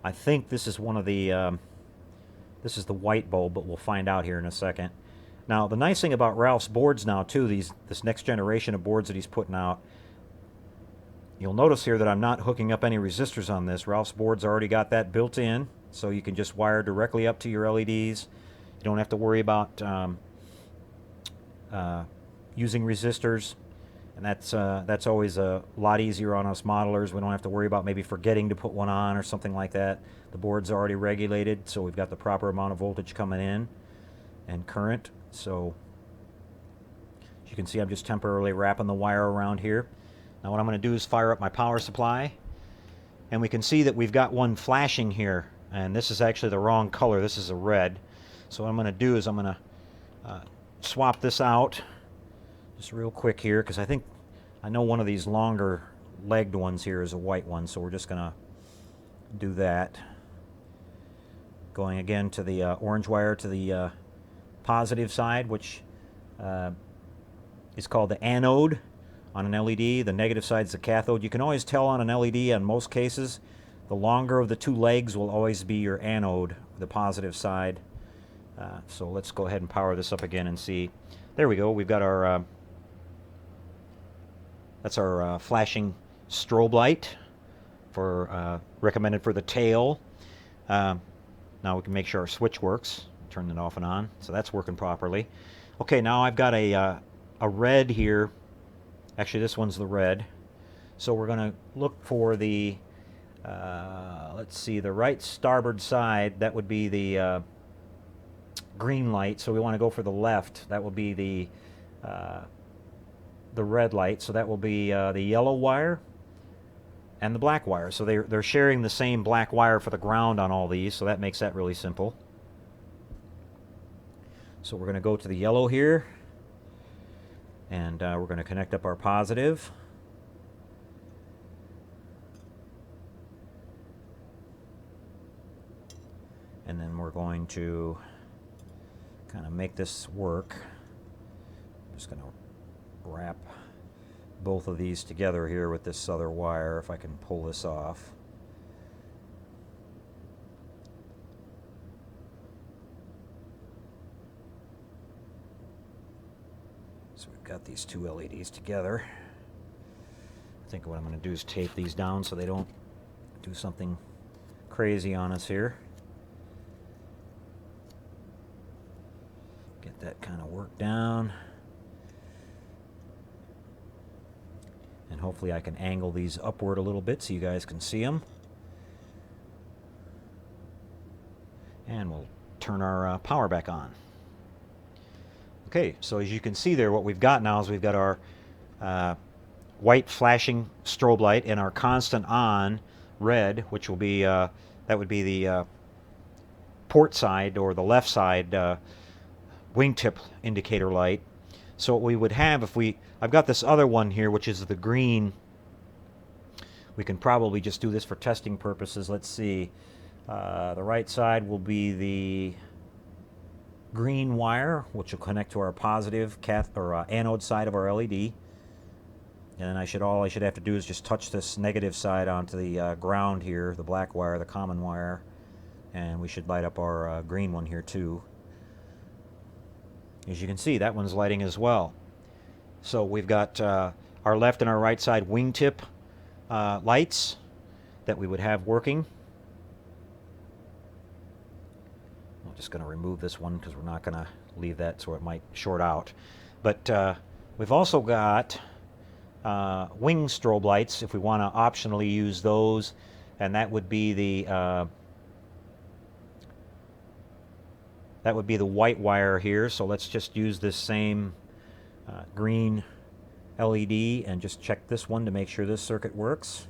I think this is one of the, this is the white bulb, but we'll find out here in a second. Now, the nice thing about Ralph's boards now, too, this next generation of boards that he's putting out, you'll notice here that I'm not hooking up any resistors on this. Ralph's boards already got that built in, so you can just wire directly up to your LEDs. You don't have to worry about using resistors, and that's always a lot easier on us modelers. We don't have to worry about maybe forgetting to put one on or something like that. The board's already regulated, so we've got the proper amount of voltage coming in and current. So as you can see, I'm just temporarily wrapping the wire around here. Now what I'm going to do is fire up my power supply, and we can see that we've got one flashing here, and this is actually the wrong color. This is a red. So what I'm going to do is I'm going to swap this out just real quick here, because I know one of these longer legged ones here is a white one, so we're just going to do that. Going again to the orange wire to the positive side, which is called the anode on an LED. The negative side is the cathode. You can always tell on an LED in most cases, the longer of the two legs will always be your anode, the positive side. So let's go ahead and power this up again and see. There we go. We've got our that's our flashing strobe light for recommended for the tail. Now we can make sure our switch works. Turn it off and on, so that's working properly. Okay, now I've got a red here. Actually, this one's the red. So we're going to look for the let's see, the right starboard side. That would be the green light. So we want to go for the left. That will be the red light. So that will be the yellow wire and the black wire. So they're sharing the same black wire for the ground on all these. So that makes that really simple. So we're going to go to the yellow here, and we're going to connect up our positive. And then we're going to kind of make this work. I'm just going to wrap both of these together here with this other wire, if I can pull this off. So we've got these two LEDs together. I think what I'm going to do is tape these down so they don't do something crazy on us here. Get that kind of worked down. And hopefully I can angle these upward a little bit so you guys can see them. And we'll turn our power back on. Okay, so as you can see there, what we've got now is we've got our white flashing strobe light and our constant on red, which will be that would be the port side or the left side wingtip indicator light. So what we would have if I've got this other one here, which is the green. We can probably just do this for testing purposes. Let's see. The right side will be the green wire, which will connect to our positive anode side of our LED. And all I should have to do is just touch this negative side onto the ground here, the black wire, the common wire, and we should light up our green one here too. As you can see, that one's lighting as well. So we've got our left and our right side wingtip lights that we would have working. I'm just going to remove this one because we're not going to leave that so it might short out. But we've also got wing strobe lights if we want to optionally use those, and that would be the white wire here. So let's just use this same green LED and just check this one to make sure this circuit works.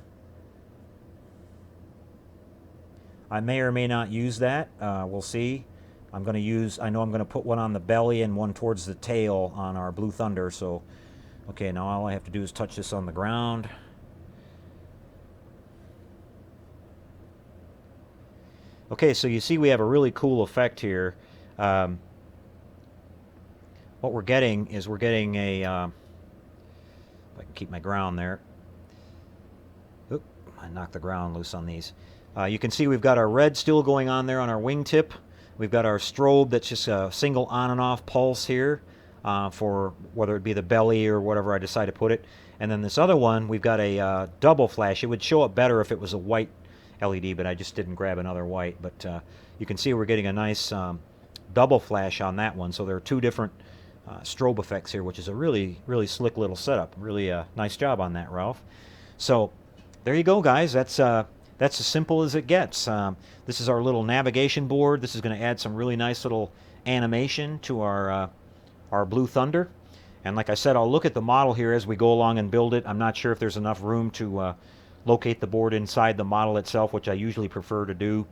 I may or may not use that. We'll see. I know I'm going to put one on the belly and one towards the tail on our Blue Thunder. So, okay, now all I have to do is touch this on the ground. Okay, so you see we have a really cool effect here. What we're getting is a, if I can keep my ground there. Oop, I knocked the ground loose on these. You can see we've got our red still going on there on our wingtip. We've got our strobe that's just a single on and off pulse here for whether it be the belly or whatever I decide to put it. And then this other one, we've got a double flash. It would show up better if it was a white LED, but I just didn't grab another white. But you can see we're getting a nice double flash on that one. So there are two different strobe effects here, which is a really, really slick little setup. Really nice job on that, Ralph. So there you go, guys. That's as simple as it gets. This is our little navigation board. This is going to add some really nice little animation to our Blue Thunder. And like I said, I'll look at the model here as we go along and build it. I'm not sure if there's enough room to locate the board inside the model itself, which I usually prefer to do.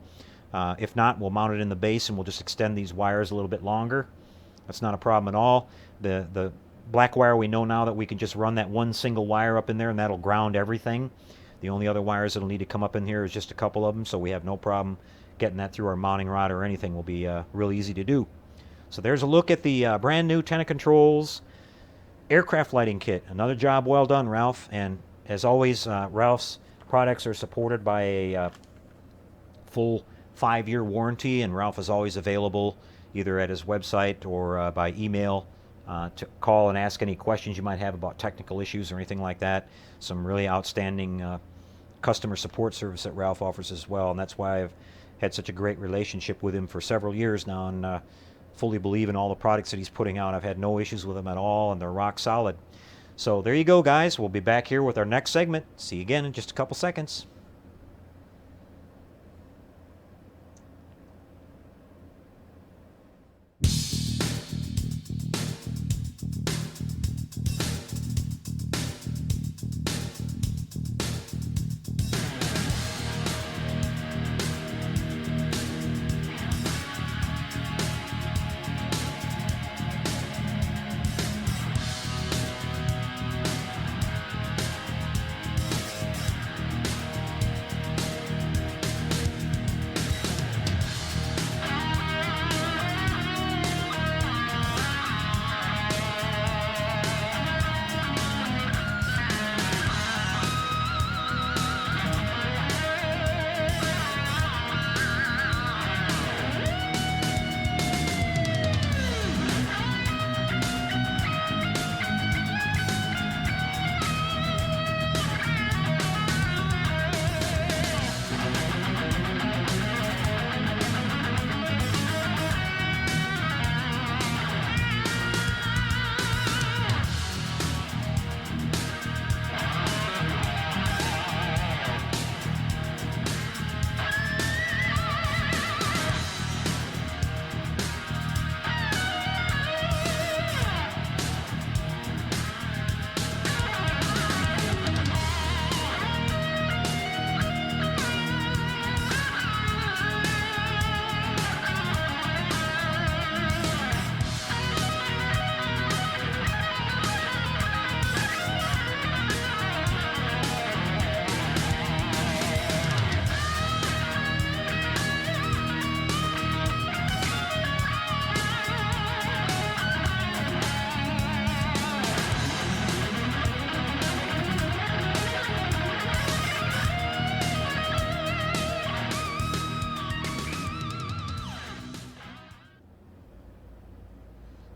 If not, we'll mount it in the base and we'll just extend these wires a little bit longer. That's not a problem at all. The black wire, we know now that we can just run that one single wire up in there and that'll ground everything. The only other wires that'll need to come up in here is just a couple of them, so we have no problem getting that through our mounting rod or anything. Will be real easy to do. So there's a look at the brand new Tenacontrols aircraft lighting kit. Another job well done, Ralph. And as always, Ralph's products are supported by a full 5-year warranty, and Ralph is always available either at his website or by email to call and ask any questions you might have about technical issues or anything like that. Some really outstanding customer support service that Ralph offers as well, and that's why I've had such a great relationship with him for several years now, and fully believe in all the products that he's putting out. I've had no issues with them at all, and they're rock solid. So there you go, guys. We'll be back here with our next segment. See you again in just a couple seconds.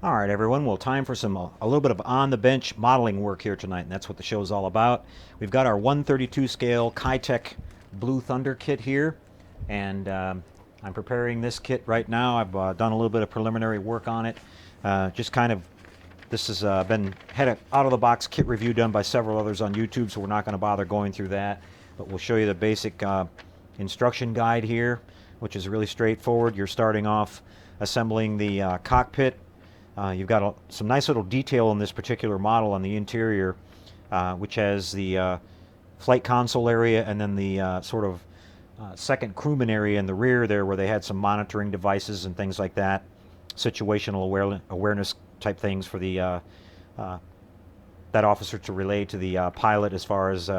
All right, everyone. Well, time for some a little bit of on-the-bench modeling work here tonight, and that's what the show's all about. We've got our 132 scale Kitech Blue Thunder kit here, and I'm preparing this kit right now. I've done a little bit of preliminary work on it. Just kind of, this has had an out-of-the-box kit review done by several others on YouTube, so we're not going to bother going through that. But we'll show you the basic instruction guide here, which is really straightforward. You're starting off assembling the cockpit. You've got some nice little detail in this particular model on the interior, which has the flight console area and then the sort of second crewman area in the rear there, where they had some monitoring devices and things like that, situational awareness type things for the that officer to relay to the pilot, as far as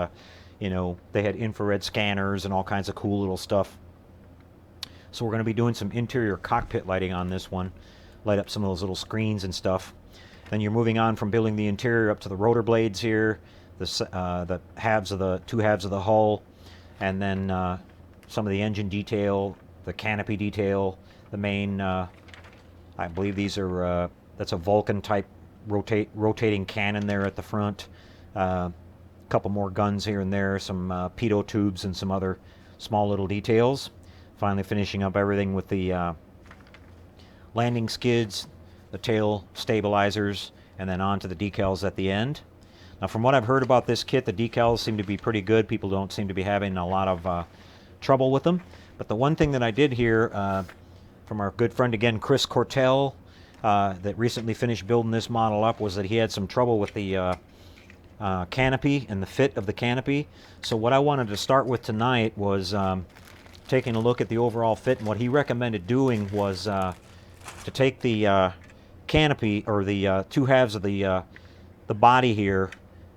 you know, they had infrared scanners and all kinds of cool little stuff. So we're going to be doing some interior cockpit lighting on this one. Light up some of those little screens and stuff. Then you're moving on from building the interior up to the rotor blades here, the halves of the two halves of the hull, and then some of the engine detail, the canopy detail, the main. I believe these are that's a Vulcan type rotating cannon there at the front. A couple more guns here and there, some pitot tubes and some other small little details. Finally finishing up everything with the landing skids, the tail stabilizers, and then on to the decals at the end. Now, from what I've heard about this kit, the decals seem to be pretty good. People don't seem to be having a lot of trouble with them. But the one thing that I did hear from our good friend again, Chris Cortell, that recently finished building this model up, was that he had some trouble with the canopy and the fit of the canopy. So what I wanted to start with tonight was taking a look at the overall fit, and what he recommended doing was to take the canopy, or the two halves of the body here,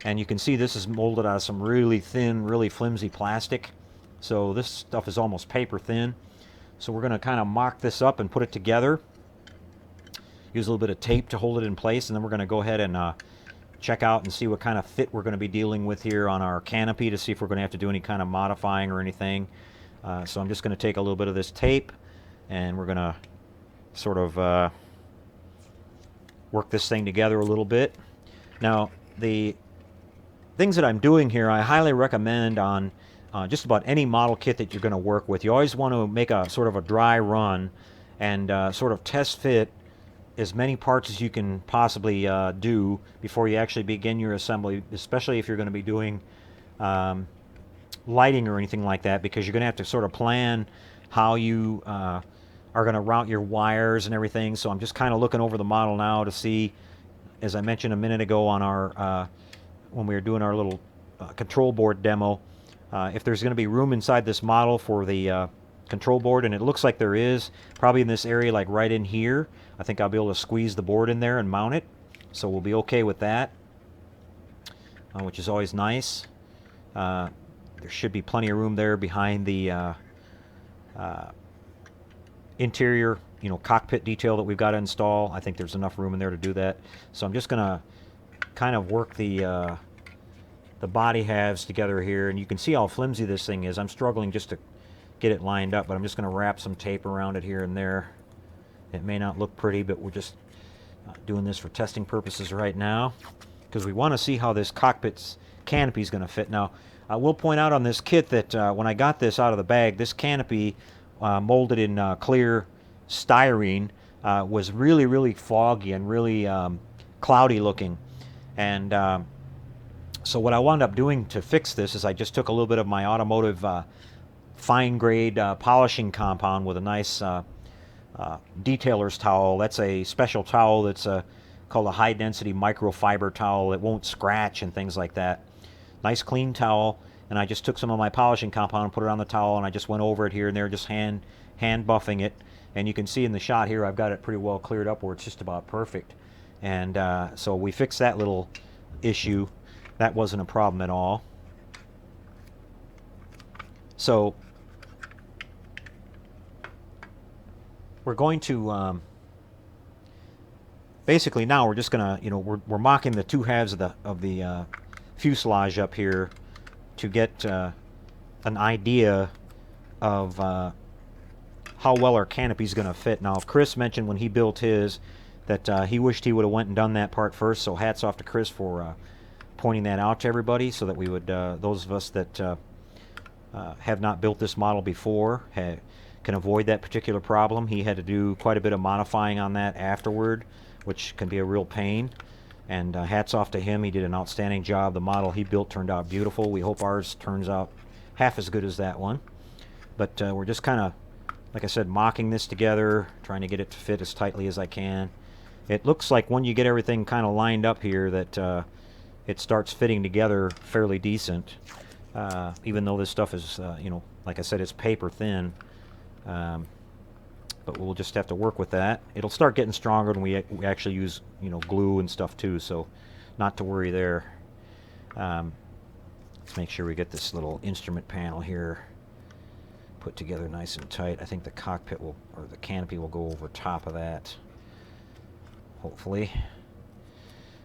and you can see this is molded out of some really thin, really flimsy plastic. So this stuff is almost paper thin. So we're going to kind of mock this up and put it together. Use a little bit of tape to hold it in place, and then we're going to go ahead and check out and see what kind of fit we're going to be dealing with here on our canopy, to see if we're going to have to do any kind of modifying or anything. So I'm just going to take a little bit of this tape, and we're going to sort of work this thing together a little bit. Now, the things that I'm doing here, I highly recommend on just about any model kit that you're going to work with. You always want to make a sort of a dry run and sort of test fit as many parts as you can possibly do before you actually begin your assembly, especially if you're going to be doing lighting or anything like that, because you're going to have to sort of plan how you are going to route your wires and everything. So I'm just kind of looking over the model now to see, as I mentioned a minute ago on our when we were doing our little control board demo, if there's going to be room inside this model for the control board, and it looks like there is, probably in this area, like right in here. I think I'll be able to squeeze the board in there and mount it, so we'll be okay with that, which is always nice. There should be plenty of room there behind the interior, you know, cockpit detail that we've got to install. I think there's enough room in there to do that. So I'm just going to kind of work the body halves together here, and you can see how flimsy this thing is. I'm struggling just to get it lined up, but I'm just going to wrap some tape around it here and there. It may not look pretty, but we're just doing this for testing purposes right now, because we want to see how this cockpit's canopy is going to fit. Now, I will point out on this kit that when I got this out of the bag, this canopy molded in clear styrene was really, really foggy and really cloudy looking. And so what I wound up doing to fix this is I just took a little bit of my automotive fine grade polishing compound with a nice detailer's towel. That's a special towel that's called a high density microfiber towel. It won't scratch and things like that. Nice clean towel, and I just took some of my polishing compound and put it on the towel, and I just went over it here and there, just hand buffing it. And you can see in the shot here I've got it pretty well cleared up where it's just about perfect. And so we fixed that little issue. That wasn't a problem at all. So we're going to basically now we're just gonna, you know, we're mocking the two halves of the fuselage up here to get an idea of how well our canopy is going to fit. Now, Chris mentioned when he built his that he wished he would have went and done that part first. So hats off to Chris for pointing that out to everybody, so that we would, those of us that have not built this model before, can avoid that particular problem. He had to do quite a bit of modifying on that afterward, which can be a real pain. And hats off to him. He did an outstanding job. The model he built turned out beautiful. We hope ours turns out half as good as that one. But we're just kind of, like I said, mocking this together, trying to get it to fit as tightly as I can. It looks like when you get everything kind of lined up here that it starts fitting together fairly decent. Even though this stuff is, you know, like I said, it's paper thin. But we'll just have to work with that. It'll start getting stronger when we actually use, you know, glue and stuff too, so not to worry there. Let's make sure we get this little instrument panel here put together nice and tight. I think the cockpit will, or the canopy will go over top of that, hopefully,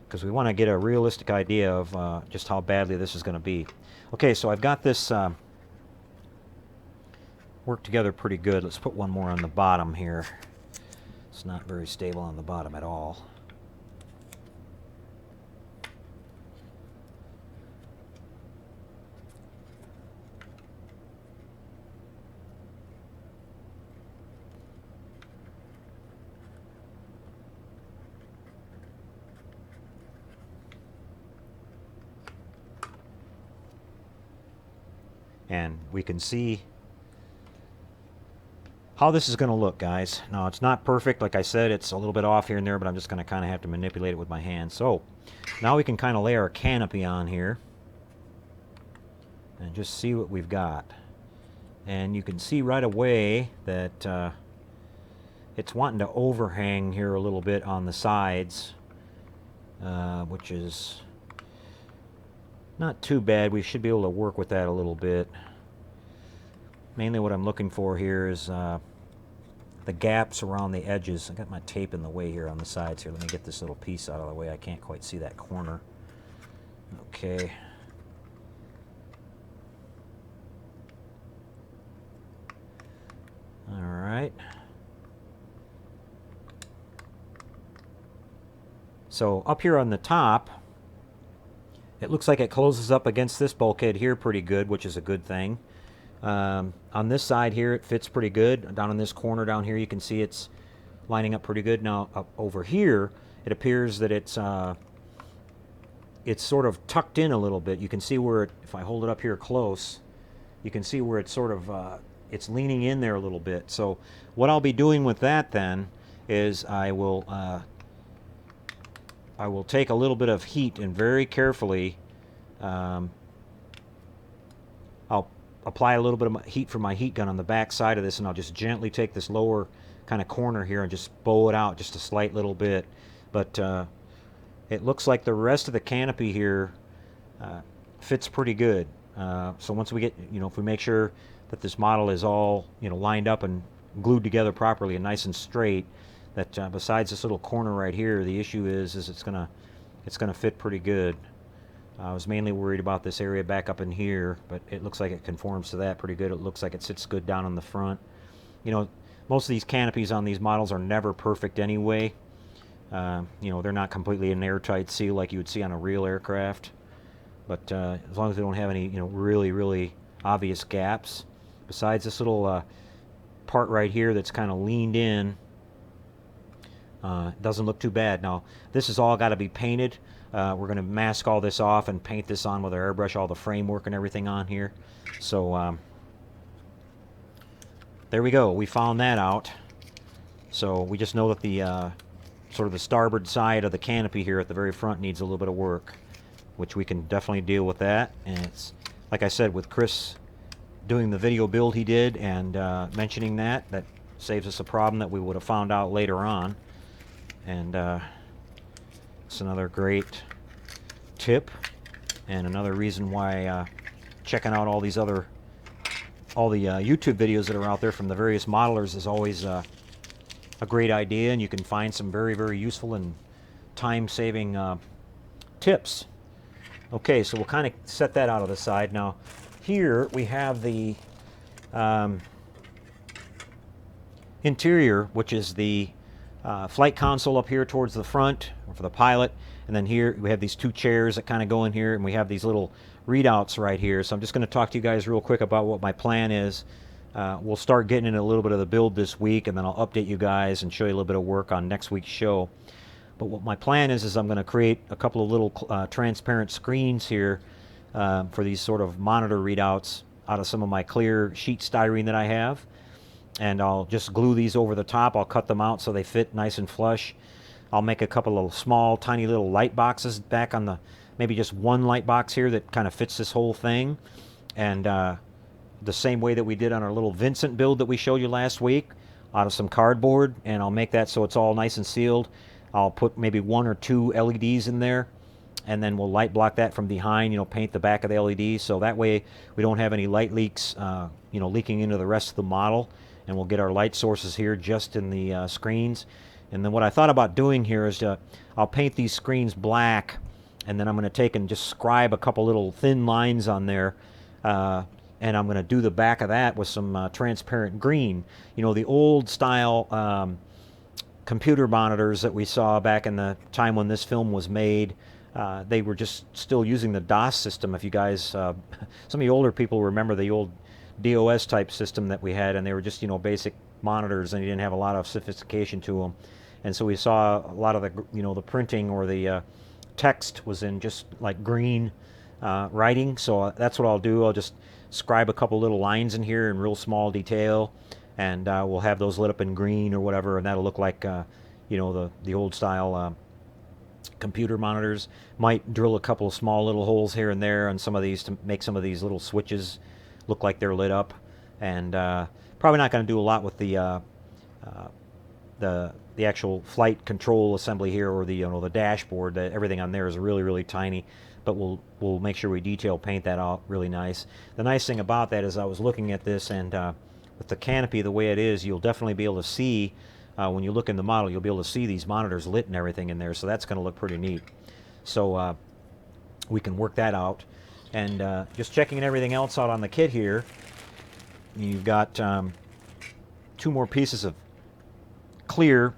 because we want to get a realistic idea of just how badly this is going to be. Okay, so I've got this worked together pretty good. Let's put one more on the bottom here. It's not very stable on the bottom at all. And we can see how this is going to look, guys. Now, it's not perfect. Like I said, it's a little bit off here and there, but I'm just going to kind of have to manipulate it with my hands. So now we can kind of lay our canopy on here and just see what we've got. And you can see right away that it's wanting to overhang here a little bit on the sides, which is not too bad. We should be able to work with that a little bit. Mainly what I'm looking for here is the gaps around the edges. I got my tape in the way here on the sides here. Let me get this little piece out of the way. I can't quite see that corner. Okay. All right. So up here on the top, it looks like it closes up against this bulkhead here pretty good, which is a good thing. On this side here, it fits pretty good. Down in this corner down here, you can see it's lining up pretty good. Now, up over here, it appears that it's sort of tucked in a little bit. You can see where, if I hold it up here close, you can see where it's sort of, it's leaning in there a little bit. So what I'll be doing with that then is I will take a little bit of heat and very carefully, I'll apply a little bit of heat from my heat gun on the back side of this, and I'll just gently take this lower kind of corner here and just bow it out just a slight little bit. But it looks like the rest of the canopy here fits pretty good. So once we get, you know, if we make sure that this model is all, you know, lined up and glued together properly and nice and straight, that besides this little corner right here, the issue is it's gonna fit pretty good. I was mainly worried about this area back up in here, but it looks like it conforms to that pretty good. It looks like it sits good down on the front. You know, most of these canopies on these models are never perfect anyway. You know, they're not completely an airtight seal like you would see on a real aircraft. But as long as they don't have any, you know, really, really obvious gaps. Besides this little part right here that's kind of leaned in, doesn't look too bad. Now, this has all got to be painted. We're going to mask all this off and paint this on with our airbrush, all the framework and everything on here. So there we go. We found that out. So we just know that the sort of the starboard side of the canopy here at the very front needs a little bit of work, which we can definitely deal with that. And it's, like I said, with Chris doing the video build he did and mentioning that saves us a problem that we would have found out later on. And it's another great tip and another reason why checking out all the YouTube videos that are out there from the various modelers is always a great idea, and you can find some very, very useful and time-saving tips. Okay, so we'll kind of set that out of the side. Now, here we have the interior, which is the flight console up here towards the front for the pilot, and then here we have these two chairs that kind of go in here, and we have these little readouts right here. So I'm just going to talk to you guys real quick about what my plan is. We'll start getting into a little bit of the build this week, and then I'll update you guys and show you a little bit of work on next week's show. But what my plan is I'm going to create a couple of little transparent screens here for these sort of monitor readouts out of some of my clear sheet styrene that I have. And I'll just glue these over the top. I'll cut them out so they fit nice and flush. I'll make a couple of small, tiny little light boxes back on the, maybe just one light box here that kind of fits this whole thing. And the same way that we did on our little Vincent build that we showed you last week, out of some cardboard, and I'll make that so it's all nice and sealed. I'll put maybe 1 or 2 LEDs in there, and then we'll light block that from behind, paint the back of the LED, so that way we don't have any light leaks, leaking into the rest of the model. And we'll get our light sources here just in the screens. And then what I thought about doing here is I'll paint these screens black, and then I'm going to take and just scribe a couple little thin lines on there, and I'm going to do the back of that with some transparent green. The old style computer monitors that we saw back in the time when this film was made, they were just still using the DOS system. If you guys, some of you older people remember the old DOS type system that we had, and they were just basic monitors, and you didn't have a lot of sophistication to them. And so we saw a lot of the the printing or the text was in just like green writing. So that's what I'll do. I'll just scribe a couple little lines in here in real small detail, and we'll have those lit up in green or whatever, and that'll look like the old style computer monitors. Might drill a couple of small little holes here and there on some of these to make some of these little switches look like they're lit up. And probably not going to do a lot with the actual flight control assembly here, or the dashboard. Everything on there is really tiny, but we'll make sure we detail paint that out really nice. The nice thing about that is I was looking at this, and with the canopy the way it is, you'll definitely be able to see when you look in the model, you'll be able to see these monitors lit and everything in there, so that's going to look pretty neat. So we can work that out. And just checking everything else out on the kit here, you've got 2 more pieces of clear,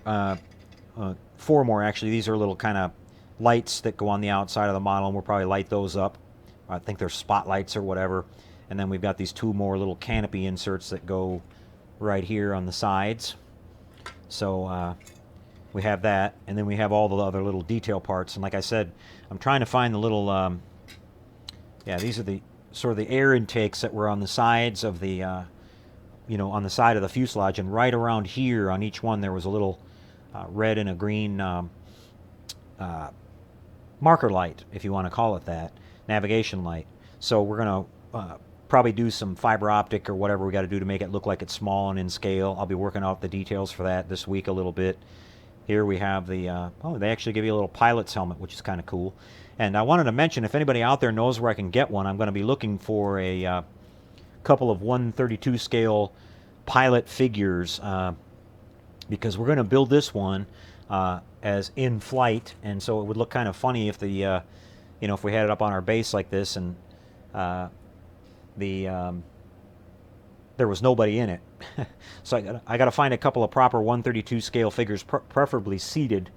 4 more actually. These are little kind of lights that go on the outside of the model, and we'll probably light those up. I think they're spotlights or whatever. And then we've got these 2 more little canopy inserts that go right here on the sides. So we have that, and then we have all the other little detail parts. And like I said, I'm trying to find the little these are the sort of the air intakes that were on the sides of the on the side of the fuselage, and right around here on each one there was a little red and a green marker light, if you want to call it that, navigation light. So we're going to probably do some fiber optic or whatever we got to do to make it look like it's small and in scale. I'll be working out the details for that this week a little bit. Here we have the they actually give you a little pilot's helmet, which is kind of cool. And I wanted to mention, if anybody out there knows where I can get one, I'm going to be looking for a couple of 1/32 scale pilot figures, because we're going to build this one as in flight, and so it would look kind of funny if the if we had it up on our base like this, and there was nobody in it. So I got to find a couple of proper 1/32 scale figures, preferably seated,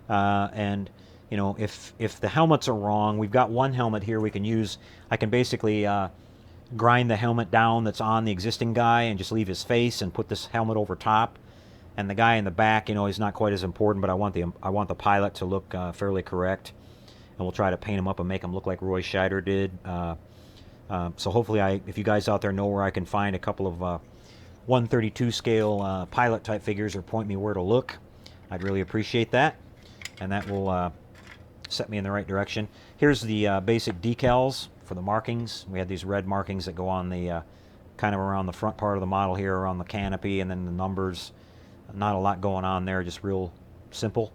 and if the helmets are wrong, we've got one helmet here we can use. I can basically grind the helmet down that's on the existing guy and just leave his face and put this helmet over top. And the guy in the back, he's not quite as important, but I want the pilot to look fairly correct. And we'll try to paint him up and make him look like Roy Scheider did. So hopefully, if you guys out there know where I can find a couple of 1/32 scale pilot type figures, or point me where to look, I'd really appreciate that. And that will set me in the right direction. Here's the basic decals for the markings. We had these red markings that go on the kind of around the front part of the model here, around the canopy, and then the numbers. Not a lot going on there, just real simple.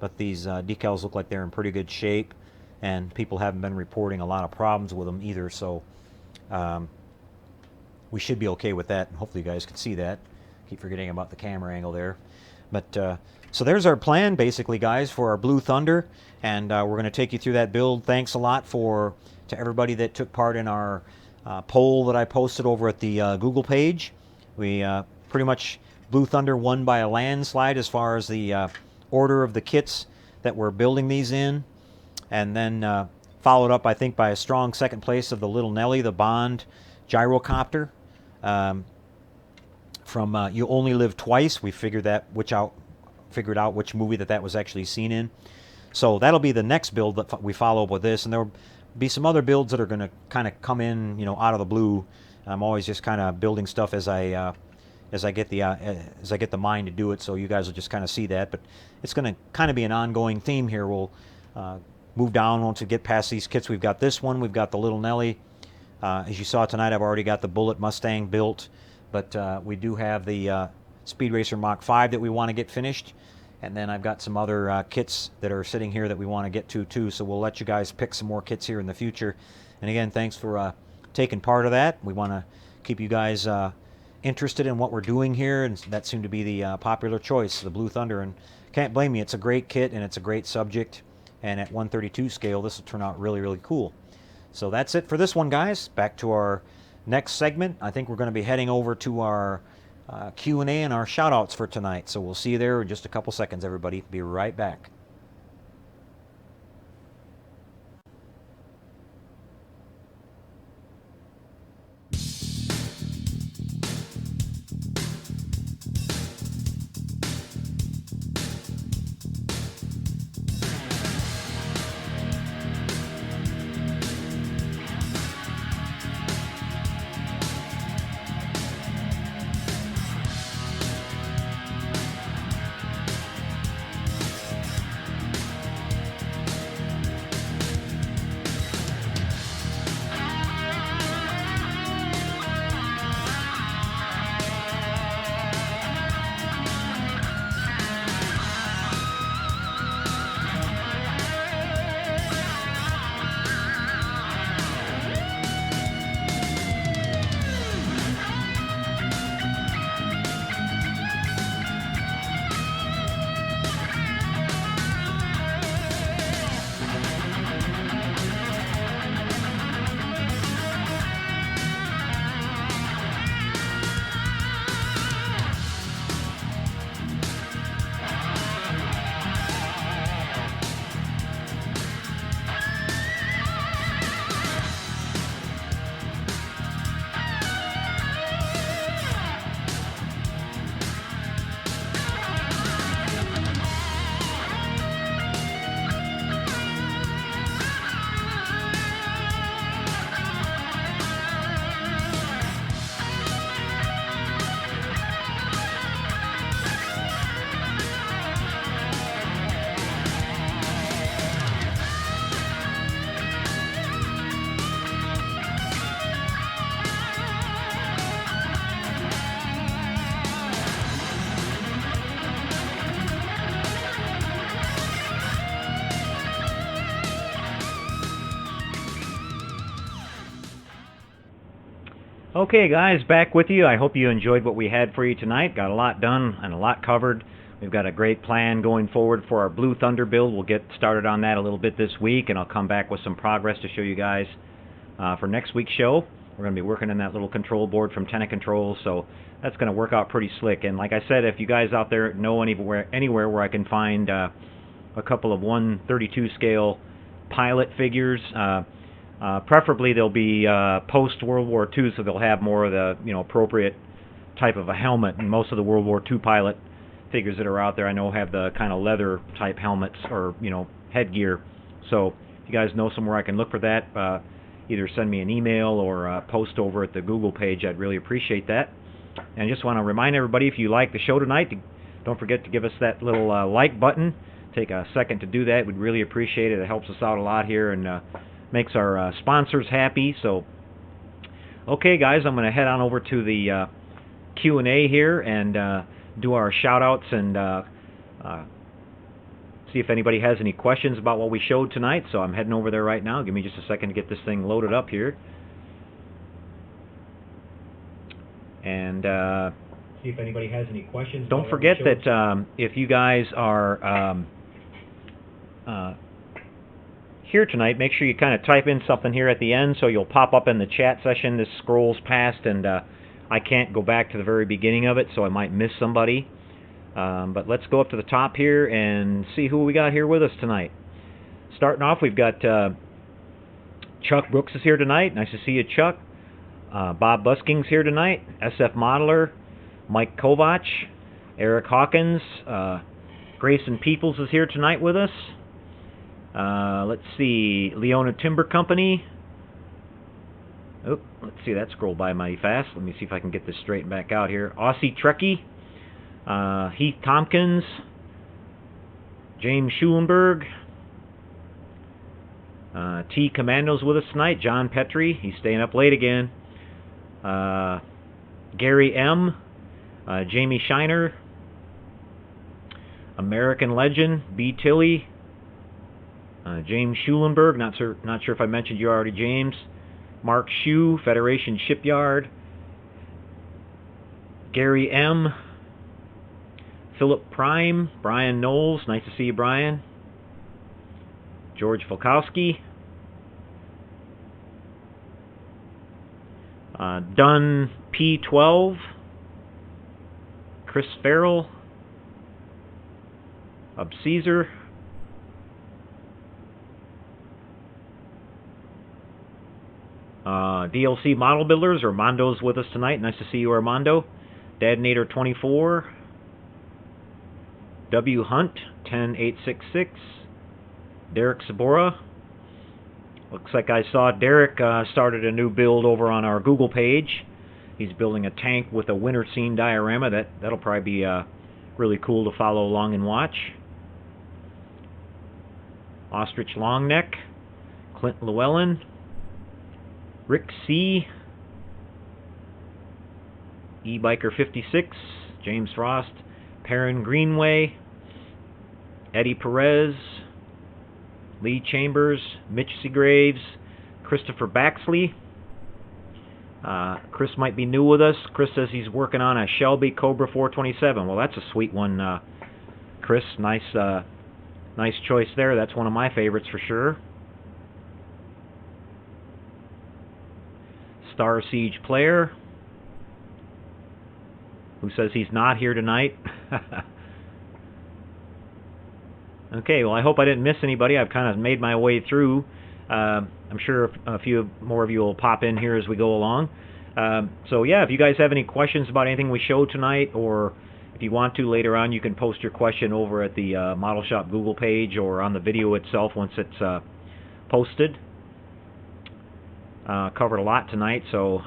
But these decals look like they're in pretty good shape, and people haven't been reporting a lot of problems with them either, so we should be okay with that, and hopefully you guys can see that. Keep forgetting about the camera angle there. But so there's our plan, basically, guys, for our Blue Thunder, and we're going to take you through that build. Thanks a lot to everybody that took part in our poll that I posted over at the Google page. We pretty much Blue Thunder won by a landslide as far as the order of the kits that we're building these in. And then followed up, I think, by a strong second place of the Little Nelly, the Bond gyrocopter. From You Only Live Twice. We figured out which movie that was actually seen in. So that'll be the next build that we follow up with this, and there'll be some other builds that are going to kind of come in, out of the blue. I'm always just kind of building stuff as I get the mind to do it. So you guys will just kind of see that. But it's going to kind of be an ongoing theme here. We'll move down once we get past these kits. We've got this one. We've got the Little Nelly. As you saw tonight, I've already got the Bullet Mustang built. But we do have the Speed Racer Mach 5 that we want to get finished. And then I've got some other kits that are sitting here that we want to get to too. So we'll let you guys pick some more kits here in the future. And again, thanks for taking part of that. We want to keep you guys interested in what we're doing here. And that seemed to be the popular choice, the Blue Thunder. And can't blame you. It's a great kit and it's a great subject. And at 1/32 scale, this will turn out really, really cool. So that's it for this one, guys. Back to our next segment. I think we're going to be heading over to our Q&A and our shout-outs for tonight. So we'll see you there in just a couple seconds, everybody. Be right back. Okay, guys, back with you. I hope you enjoyed what we had for you tonight. Got a lot done and a lot covered. We've got a great plan going forward for our Blue Thunder build. We'll get started on that a little bit this week, and I'll come back with some progress to show you guys for next week's show. We're going to be working on that little control board from Tenacontrols, so that's going to work out pretty slick. And like I said, if you guys out there know anywhere where I can find a couple of 1/32 scale pilot figures, preferably they'll be post World War II, so they'll have more of the appropriate type of a helmet. And most of the World War II pilot figures that are out there, I know, have the kind of leather type helmets or headgear. So if you guys know somewhere I can look for that, either send me an email or post over at the Google page. I'd really appreciate that. And I just want to remind everybody, if you like the show tonight, don't forget to give us that little like button. Take a second to do that. We'd really appreciate it. It helps us out a lot here and makes our sponsors happy. So, okay, guys, I'm going to head on over to the Q&A here and do our shout-outs and see if anybody has any questions about what we showed tonight. So I'm heading over there right now. Give me just a second to get this thing loaded up here. And see if anybody has any questions. Don't forget that if you guys are here tonight, make sure you kind of type in something here at the end so you'll pop up in the chat session. This scrolls past, and I can't go back to the very beginning of it, so I might miss somebody. But let's go up to the top here and see who we got here with us tonight. Starting off, we've got Chuck Brooks is here tonight. Nice to see you, Chuck. Bob Busking's here tonight. SF Modeler. Mike Kovach. Eric Hawkins. Grayson Peoples is here tonight with us. Let's see. Leona Timber Company. Oh, let's see. That scrolled by mighty fast. Let me see if I can get this straightened back out here. Aussie Trekkie. Heath Tompkins. James Schulenberg. T Commando's with us tonight. John Petrie. He's staying up late again. Gary M. Jamie Shiner. American Legend. B. Tilley. James Schulenberg. Not sure if I mentioned you already, James. Mark Shue. Federation Shipyard. Gary M. Philip Prime. Brian Knowles. Nice to see you, Brian. George Volkowski. Dunn P12. Chris Farrell. Caesar. DLC Model Builders. Armando's with us tonight. Nice to see you, Armando. Dadnator 24. W Hunt 10866. Derek Sabora. Looks like I saw Derek started a new build over on our Google page. He's building a tank with a winter scene diorama. That'll probably be really cool to follow along and watch. Ostrich Longneck. Clint Llewellyn. Rick C. E-Biker 56. James Frost. Perrin Greenway. Eddie Perez. Lee Chambers. Mitch Seagraves. Christopher Baxley. Chris might be new with us. Chris says he's working on a Shelby Cobra 427. Well, that's a sweet one, Chris. Nice choice there. That's one of my favorites for sure. Star Siege Player, who says he's not here tonight. Okay, well, I hope I didn't miss anybody. I've kind of made my way through. I'm sure a few more of you will pop in here as we go along. So yeah, if you guys have any questions about anything we showed tonight, or if you want to later on, you can post your question over at the Model Shop Google page or on the video itself once it's posted. Covered a lot tonight, so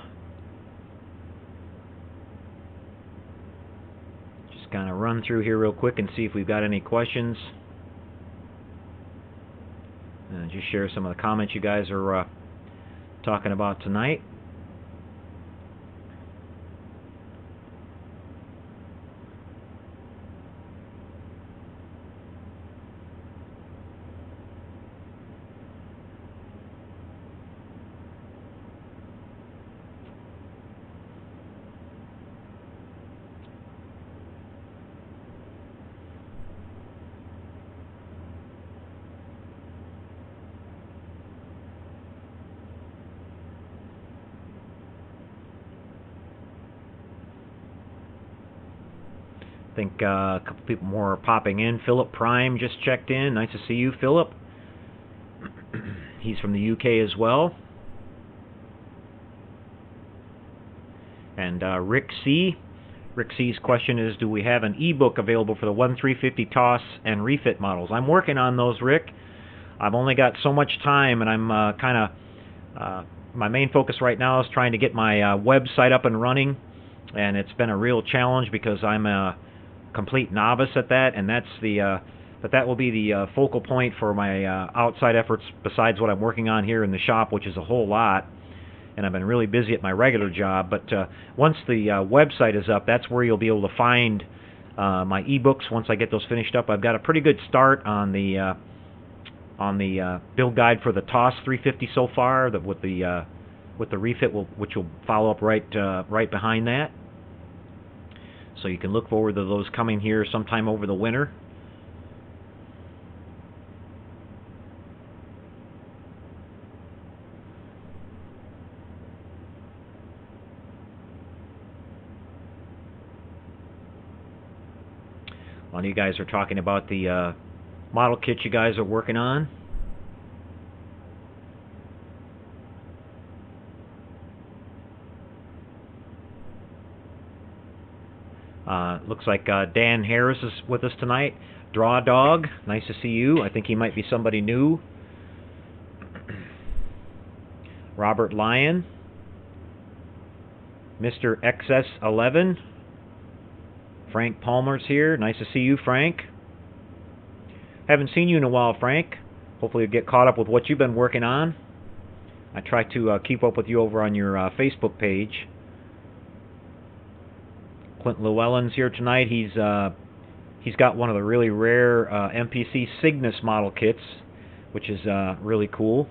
just kind of run through here real quick and see if we've got any questions. Just share some of the comments you guys are talking about tonight. I think a couple people more are popping in. Philip Prime just checked in. Nice to see you, Philip. He's from the UK as well. And Rick C. Rick C's question is, do we have an ebook available for the 1350 TOS and refit models? I'm working on those, Rick. I've only got so much time, and I'm my main focus right now is trying to get my website up and running. And it's been a real challenge because I'm a complete novice at that, and that's but that will be the focal point for my outside efforts besides what I'm working on here in the shop, which is a whole lot. And I've been really busy at my regular job. But once the website is up, that's where you'll be able to find my ebooks. Once I get those finished up, I've got a pretty good start on the build guide for the TOS 350 so far. With the refit, which will follow up right behind that. So you can look forward to those coming here sometime over the winter. A lot of you guys are talking about the model kits you guys are working on. Looks like Dan Harris is with us tonight. Draw Dog, nice to see you. I think he might be somebody new. Robert Lyon. Mr. XS11. Frank Palmer's here. Nice to see you, Frank. Haven't seen you in a while, Frank. Hopefully you'll get caught up with what you've been working on. I try to keep up with you over on your Facebook page. Clint Llewellyn's here tonight. He's got one of the really rare MPC Cygnus model kits, which is really cool.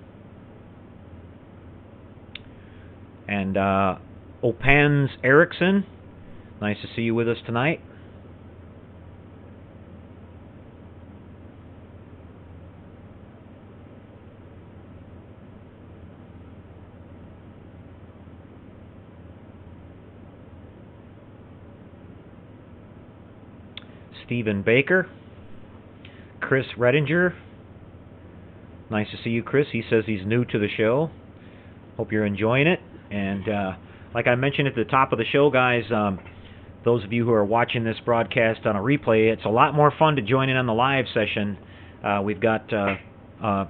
And Opans Erickson, nice to see you with us tonight. Stephen Baker. Chris Redinger. Nice to see you, Chris. He says he's new to the show. Hope you're enjoying it. And like I mentioned at the top of the show, guys, those of you who are watching this broadcast on a replay, it's a lot more fun to join in on the live session. We've got a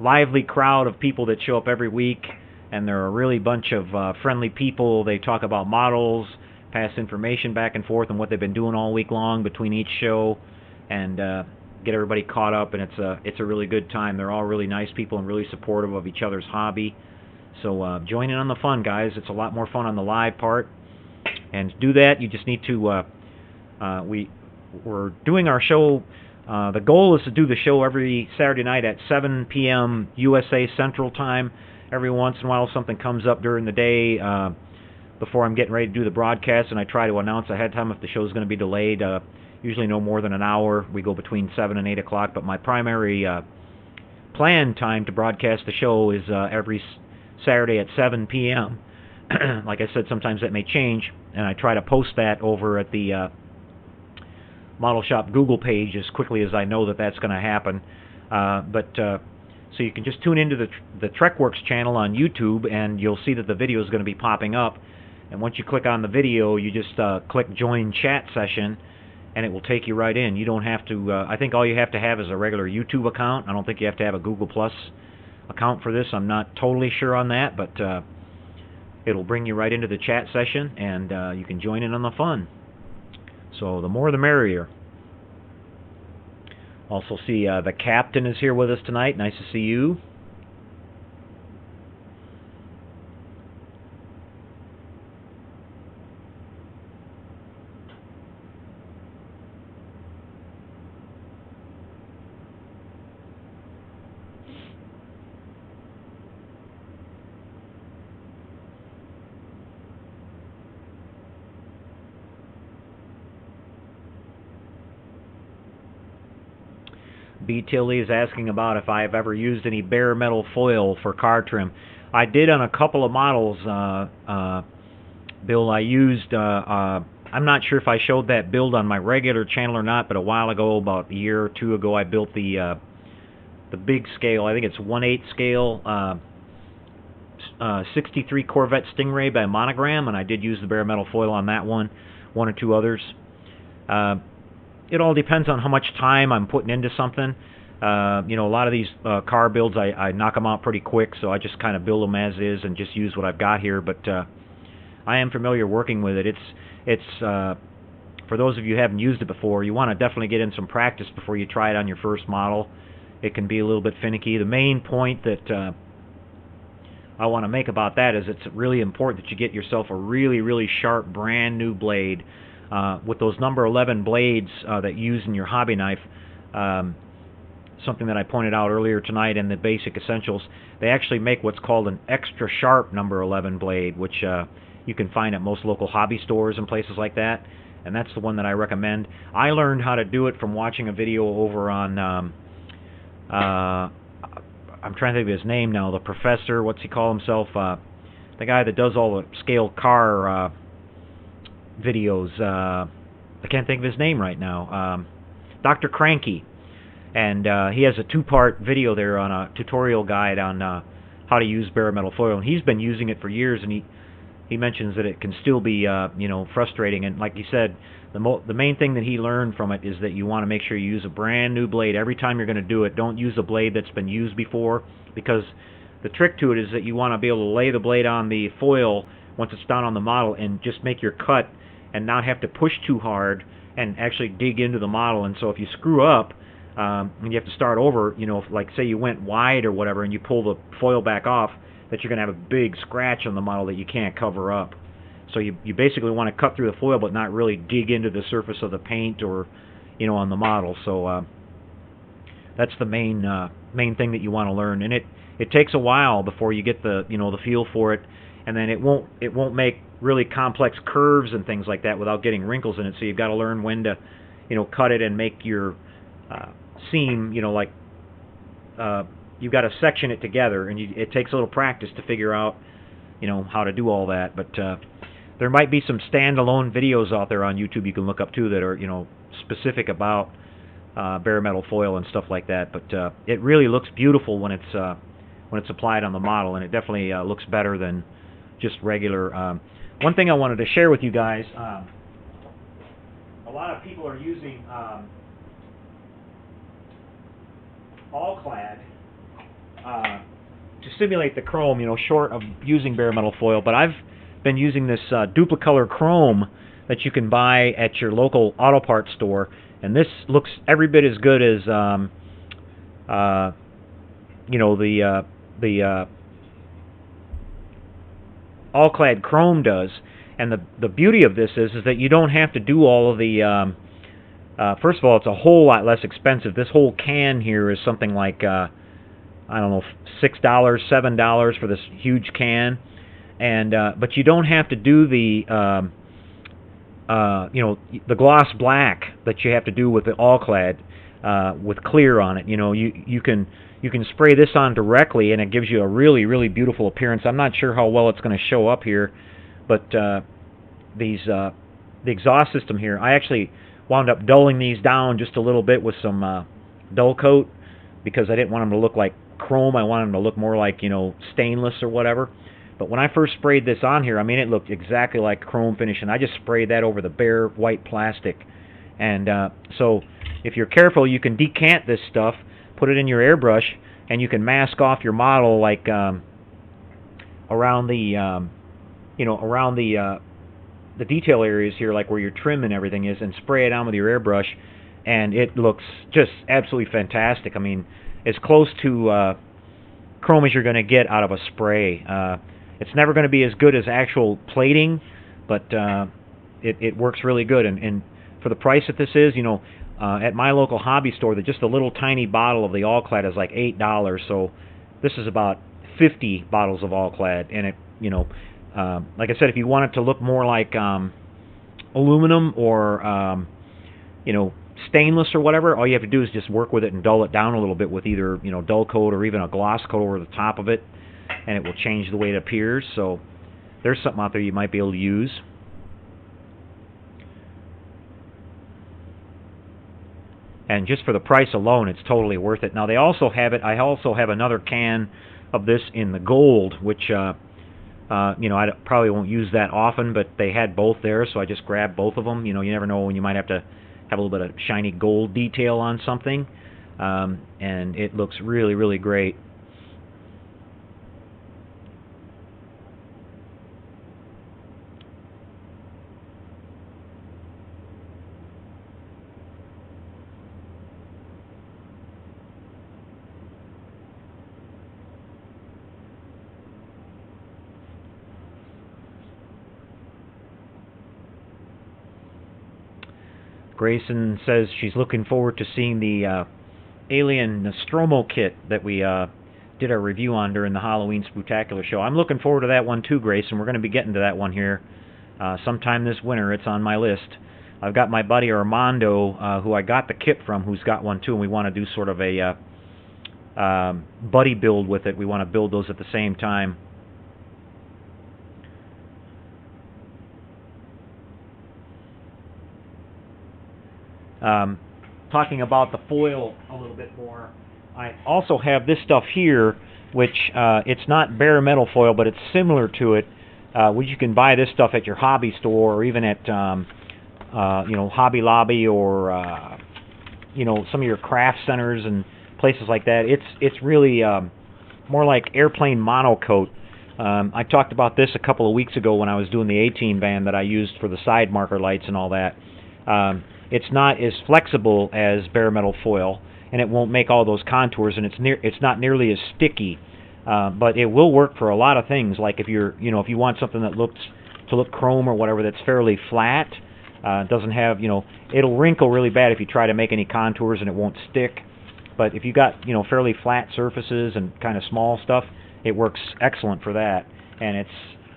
lively crowd of people that show up every week, and they're a really bunch of friendly people. They talk about models, pass information back and forth on what they've been doing all week long between each show, and get everybody caught up, and it's a really good time. They're all really nice people and really supportive of each other's hobby. So join in on the fun, guys. It's a lot more fun on the live part. And to do that, you just need to, we're doing our show, the goal is to do the show every Saturday night at 7 p.m. USA Central Time. Every once in a while something comes up during the day before I'm getting ready to do the broadcast, and I try to announce ahead of time if the show is going to be delayed. Usually no more than an hour. We go between 7 and 8 o'clock, but my primary planned time to broadcast the show is every Saturday at 7 p.m. Like I said, sometimes that may change, and I try to post that over at the Model Shop Google page as quickly as I know that that's going to happen. So you can just tune into the TrekWorks channel on YouTube, and you'll see that the video is going to be popping up. And once you click on the video, you just click Join Chat Session, and it will take you right in. You don't have to, I think all you have to have is a regular YouTube account. I don't think you have to have a Google Plus account for this. I'm not totally sure on that, but it'll bring you right into the chat session, and you can join in on the fun. So the more the merrier. Also see the captain is here with us tonight. Nice to see you. B. Tilly is asking about if I have ever used any bare metal foil for car trim. I did on a couple of models, Bill. I used, I'm not sure if I showed that build on my regular channel or not, but a while ago, about a year or two ago, I built the big scale. I think it's 1/8 scale, 63 Corvette Stingray by Monogram, and I did use the bare metal foil on that one or two others. It all depends on how much time I'm putting into something. You know, a lot of these car builds, I knock them out pretty quick, so I just kind of build them as is and just use what I've got here. But I am familiar working with it. It's for those of you who haven't used it before, you want to definitely get in some practice before you try it on your first model. It can be a little bit finicky. The main point that I want to make about that is it's really important that you get yourself a really, really sharp, brand new blade. With those number 11 blades that you use in your hobby knife, something that I pointed out earlier tonight in the basic essentials, they actually make what's called an extra sharp number 11 blade, which you can find at most local hobby stores and places like that, and that's the one that I recommend. I learned how to do it from watching a video over on, I'm trying to think of his name now, the professor, what's he call himself, the guy that does all the scale car videos. I can't think of his name right now. Dr. Cranky, and he has a 2-part video there on a tutorial guide on how to use bare metal foil, and he's been using it for years, and he mentions that it can still be frustrating, and like he said, the main thing that he learned from it is that you want to make sure you use a brand new blade every time you're going to do it. Don't use a blade that's been used before, because the trick to it is that you want to be able to lay the blade on the foil once it's down on the model and just make your cut and not have to push too hard and actually dig into the model. And so if you screw up and you have to start over, like say you went wide or whatever and you pull the foil back off, that you're going to have a big scratch on the model that you can't cover up. So you basically want to cut through the foil but not really dig into the surface of the paint or on the model. So that's the main thing that you want to learn, and it takes a while before you get the the feel for it, and then it won't make really complex curves and things like that without getting wrinkles in it. So you've got to learn when to cut it and make your seam like you've got to section it together, and it takes a little practice to figure out how to do all that. But there might be some standalone videos out there on YouTube you can look up too that are specific about bare metal foil and stuff like that. But it really looks beautiful when it's applied on the model, and it definitely looks better than just regular. One thing I wanted to share with you guys, a lot of people are using all-clad to simulate the chrome, short of using bare metal foil. But I've been using this duplicolor chrome that you can buy at your local auto parts store, and this looks every bit as good as the all-clad chrome does. And the beauty of this is that you don't have to do all of the first of all, it's a whole lot less expensive. This whole can here is something like I don't know, $6, $7 for this huge can, and but you don't have to do the the gloss black that you have to do with the all-clad with clear on it. You can spray this on directly, and it gives you a really, really beautiful appearance. I'm not sure how well it's going to show up here, but the exhaust system here, I actually wound up dulling these down just a little bit with some dull coat, because I didn't want them to look like chrome. I wanted them to look more like stainless or whatever. But when I first sprayed this on here, I mean, it looked exactly like chrome finish, and I just sprayed that over the bare white plastic. And so if you're careful, you can decant this stuff, put it in your airbrush, and you can mask off your model like around the around the detail areas here, like where your trim and everything is, and spray it on with your airbrush, and it looks just absolutely fantastic. I mean, as close to chrome as you're going to get out of a spray. It's never going to be as good as actual plating, but it works really good. And for the price that this is, at my local hobby store, that just a little tiny bottle of the all-clad is like $8. So this is about 50 bottles of all-clad, and it, like I said, if you want it to look more like aluminum or stainless or whatever, all you have to do is just work with it and dull it down a little bit with either dull coat or even a gloss coat over the top of it, and it will change the way it appears. So there's something out there you might be able to use. And just for the price alone, it's totally worth it. Now they also have it. I also have another can of this in the gold, which I probably won't use that often, but they had both there, so I just grabbed both of them. You never know when you might have to have a little bit of shiny gold detail on something, and it looks really, really great. Grayson says she's looking forward to seeing the Alien Nostromo kit that we did our review on during the Halloween Spooktacular show. I'm looking forward to that one too, Grayson. We're going to be getting to that one here sometime this winter. It's on my list. I've got my buddy Armando, who I got the kit from, who's got one too, and we want to do sort of a buddy build with it. We want to build those at the same time. talking about the foil a little bit more, I also have this stuff here, which it's not bare metal foil, but it's similar to it, which you can buy this stuff at your hobby store or even at Hobby Lobby or some of your craft centers and places like that. It's really more like airplane monocoat. I talked about this a couple of weeks ago when I was doing the A-Team van that I used for the side marker lights and all that. It's not as flexible as bare metal foil, and it won't make all those contours, and it's not nearly as sticky. But it will work for a lot of things. Like if you want something that looks to look chrome or whatever that's fairly flat, doesn't have it'll wrinkle really bad if you try to make any contours and it won't stick. But if you got fairly flat surfaces and kind of small stuff, it works excellent for that, and it's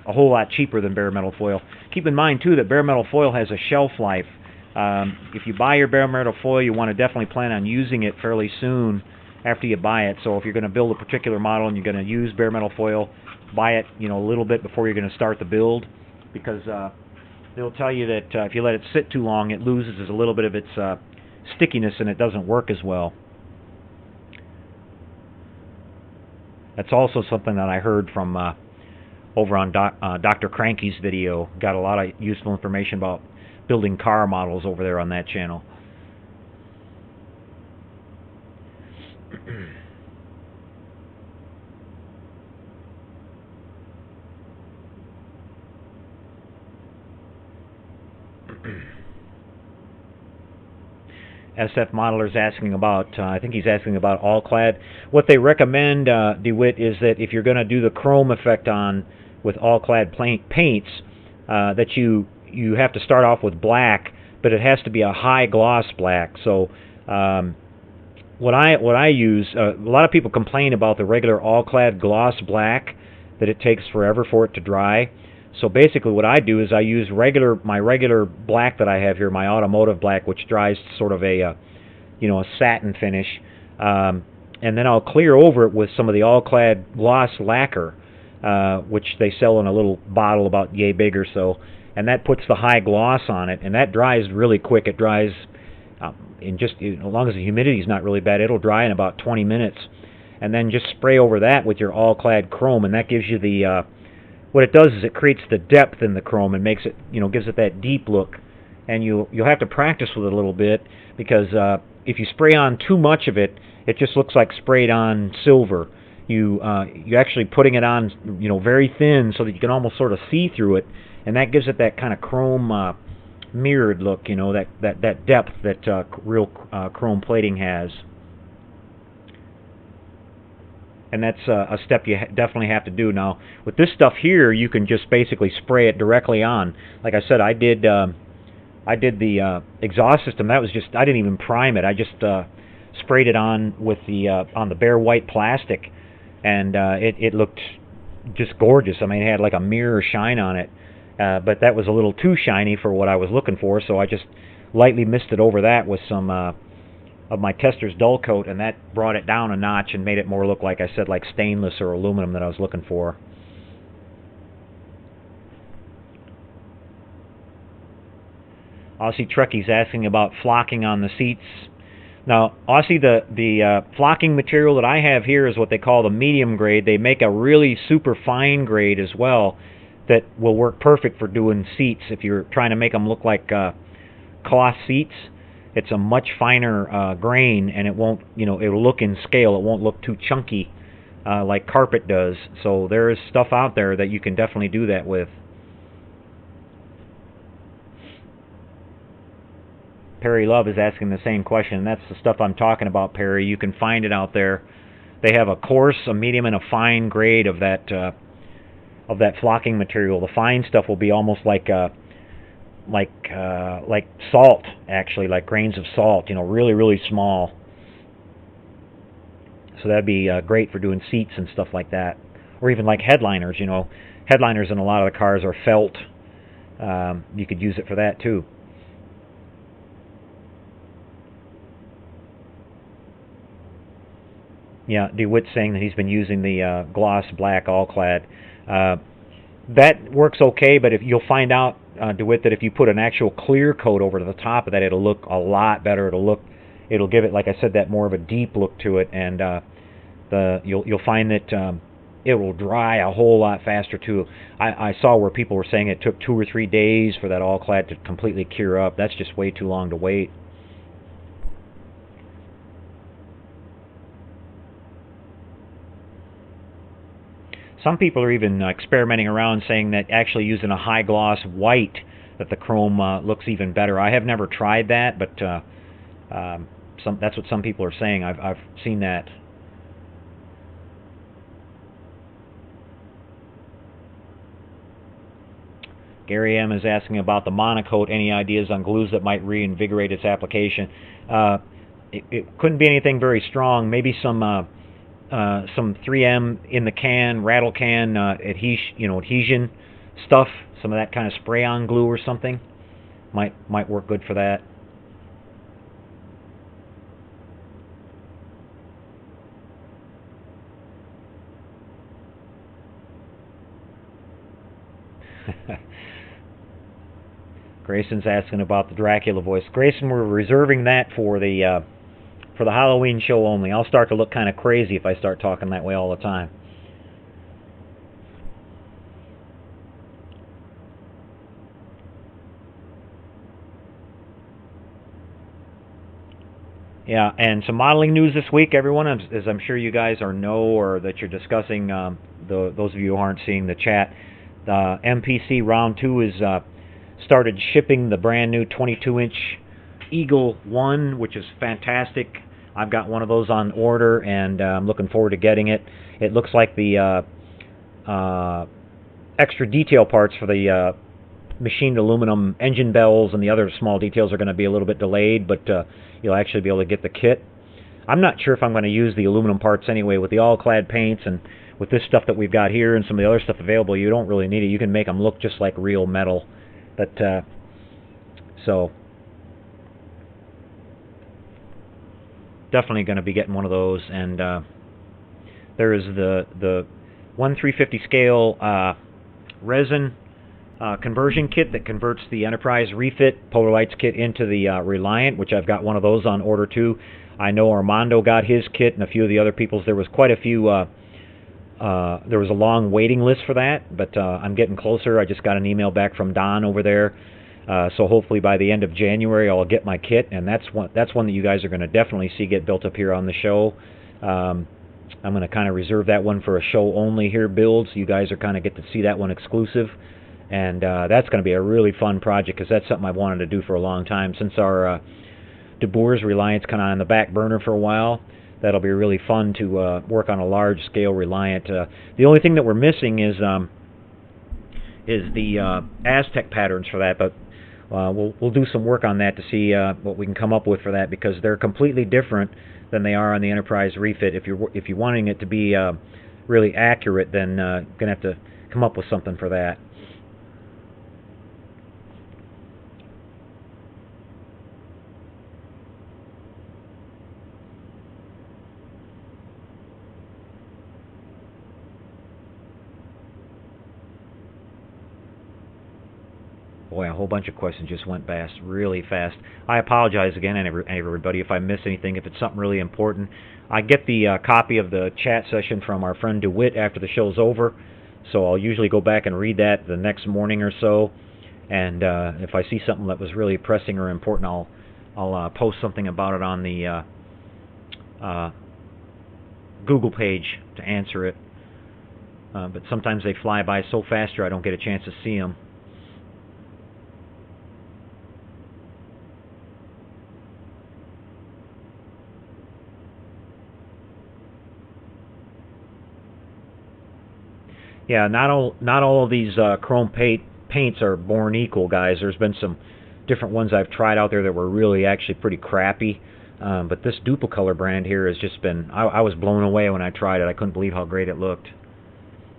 a whole lot cheaper than bare metal foil. Keep in mind too that bare metal foil has a shelf life. If you buy your bare metal foil, you want to definitely plan on using it fairly soon after you buy it. So if you're going to build a particular model and you're going to use bare metal foil, buy it a little bit before you're going to start the build, because they'll tell you that if you let it sit too long, it loses a little bit of its stickiness and it doesn't work as well. That's also something that I heard from over on Dr. Cranky's video. Got a lot of useful information about building car models over there on that channel. SF Modeler's asking about, I think he's asking about all-clad. What they recommend, DeWitt, is that if you're going to do the chrome effect on with all-clad paints, that you have to start off with black, but it has to be a high gloss black. So what I use, a lot of people complain about the regular all-clad gloss black, that it takes forever for it to dry. So basically what I do is I use my regular black that I have here, my automotive black, which dries sort of a satin finish, and then I'll clear over it with some of the all-clad gloss lacquer, which they sell in a little bottle about yay big or so, and that puts the high gloss on it, and that dries really quick. It dries in just, as long as the humidity is not really bad, it'll dry in about 20 minutes, and then just spray over that with your all-clad chrome, and that gives you the what it does is it creates the depth in the chrome and makes it, gives it that deep look. And you'll have to practice with it a little bit, because if you spray on too much of it, it just looks like sprayed on silver. You're actually putting it on, very thin so that you can almost sort of see through it, and that gives it that kind of chrome mirrored look, that depth that real chrome plating has. And that's a step you definitely have to do. Now, with this stuff here, you can just basically spray it directly on. Like I said, I did the exhaust system. That was just, I didn't even prime it. I just sprayed it on with on the bare white plastic, and it looked just gorgeous. I mean, it had like a mirror shine on it, but that was a little too shiny for what I was looking for. So I just lightly misted over that with some of my tester's dull coat, and that brought it down a notch and made it more look, like I said, like stainless or aluminum that I was looking for. Aussie Truckie's asking about flocking on the seats. Now, Aussie, the flocking material that I have here is what they call the medium grade. They make a really super fine grade as well that will work perfect for doing seats if you're trying to make them look like cloth seats. It's a much finer grain, and it won't, it'll look in scale. It won't look too chunky like carpet does. So there is stuff out there that you can definitely do that with. Perry Love is asking the same question, and that's the stuff I'm talking about, Perry. You can find it out there. They have a coarse, a medium, and a fine grade of that flocking material. The fine stuff will be almost like salt, actually, like grains of salt, really, really small. So that'd be great for doing seats and stuff like that. Or even like headliners, Headliners in a lot of the cars are felt. You could use it for that too. Yeah, DeWitt's saying that he's been using the gloss black all-clad. That works okay, but if you'll find out, DeWitt, that if you put an actual clear coat over to the top of that, it'll look a lot better. it'll give it, like I said, that more of a deep look to it, and you'll find that it will dry a whole lot faster too. I saw where people were saying it took 2 or 3 days for that all-clad to completely cure up. That's just way too long to wait. Some people are even experimenting around saying that actually using a high gloss white, that the chrome looks even better. I have never tried that, but that's what some people are saying. I've seen that. Gary M. is asking about the monocoat. Any ideas on glues that might reinvigorate its application? It couldn't be anything very strong. Maybe some 3M in the can, rattle can adhesion stuff. Some of that kind of spray-on glue or something might work good for that. Grayson's asking about the Dracula voice. Grayson, we're reserving that for the Halloween show only. I'll start to look kind of crazy if I start talking that way all the time. Yeah, and some modeling news this week, everyone, as I'm sure you guys know or that you're discussing, those of you who aren't seeing the chat, the MPC Round 2 is started shipping the brand new 22-inch Eagle 1, which is fantastic. I've got one of those on order, and I'm looking forward to getting it. It looks like the extra detail parts for the machined aluminum engine bells and the other small details are going to be a little bit delayed, but you'll actually be able to get the kit. I'm not sure if I'm going to use the aluminum parts anyway. With the all-clad paints and with this stuff that we've got here and some of the other stuff available, you don't really need it. You can make them look just like real metal. But so definitely going to be getting one of those. And there is the 1/350 scale resin conversion kit that converts the Enterprise refit Polar Lights kit into the Reliant, which I've got one of those on order too. I know Armando got his kit and a few of the other people's. There was quite a few. There was a long waiting list for that, but I'm getting closer. I just got an email back from Don over there. So hopefully by the end of January I'll get my kit, and that's one that you guys are going to definitely see get built up here on the show. I'm going to kind of reserve that one for a show only here build, so you guys are kind of get to see that one exclusive. And that's going to be a really fun project because that's something I've wanted to do for a long time. Since our De Boer's Reliant's kind of on the back burner for a while, that'll be really fun to work on a large-scale Reliant. The only thing that we're missing is the Aztec patterns for that, but we'll do some work on that to see what we can come up with for that, because they're completely different than they are on the Enterprise refit. If you're wanting it to be really accurate, then you're gonna have to come up with something for that. Boy, a whole bunch of questions just went past really fast. I apologize again, and everybody, if I miss anything, if it's something really important. I get the copy of the chat session from our friend DeWitt after the show's over, so I'll usually go back and read that the next morning or so. And if I see something that was really pressing or important, I'll post something about it on the Google page to answer it. But sometimes they fly by so fast here I don't get a chance to see them. Yeah, not all of these chrome paints are born equal, guys. There's been some different ones I've tried out there that were really actually pretty crappy. But this Duplicolor brand here has just been... I was blown away when I tried it. I couldn't believe how great it looked.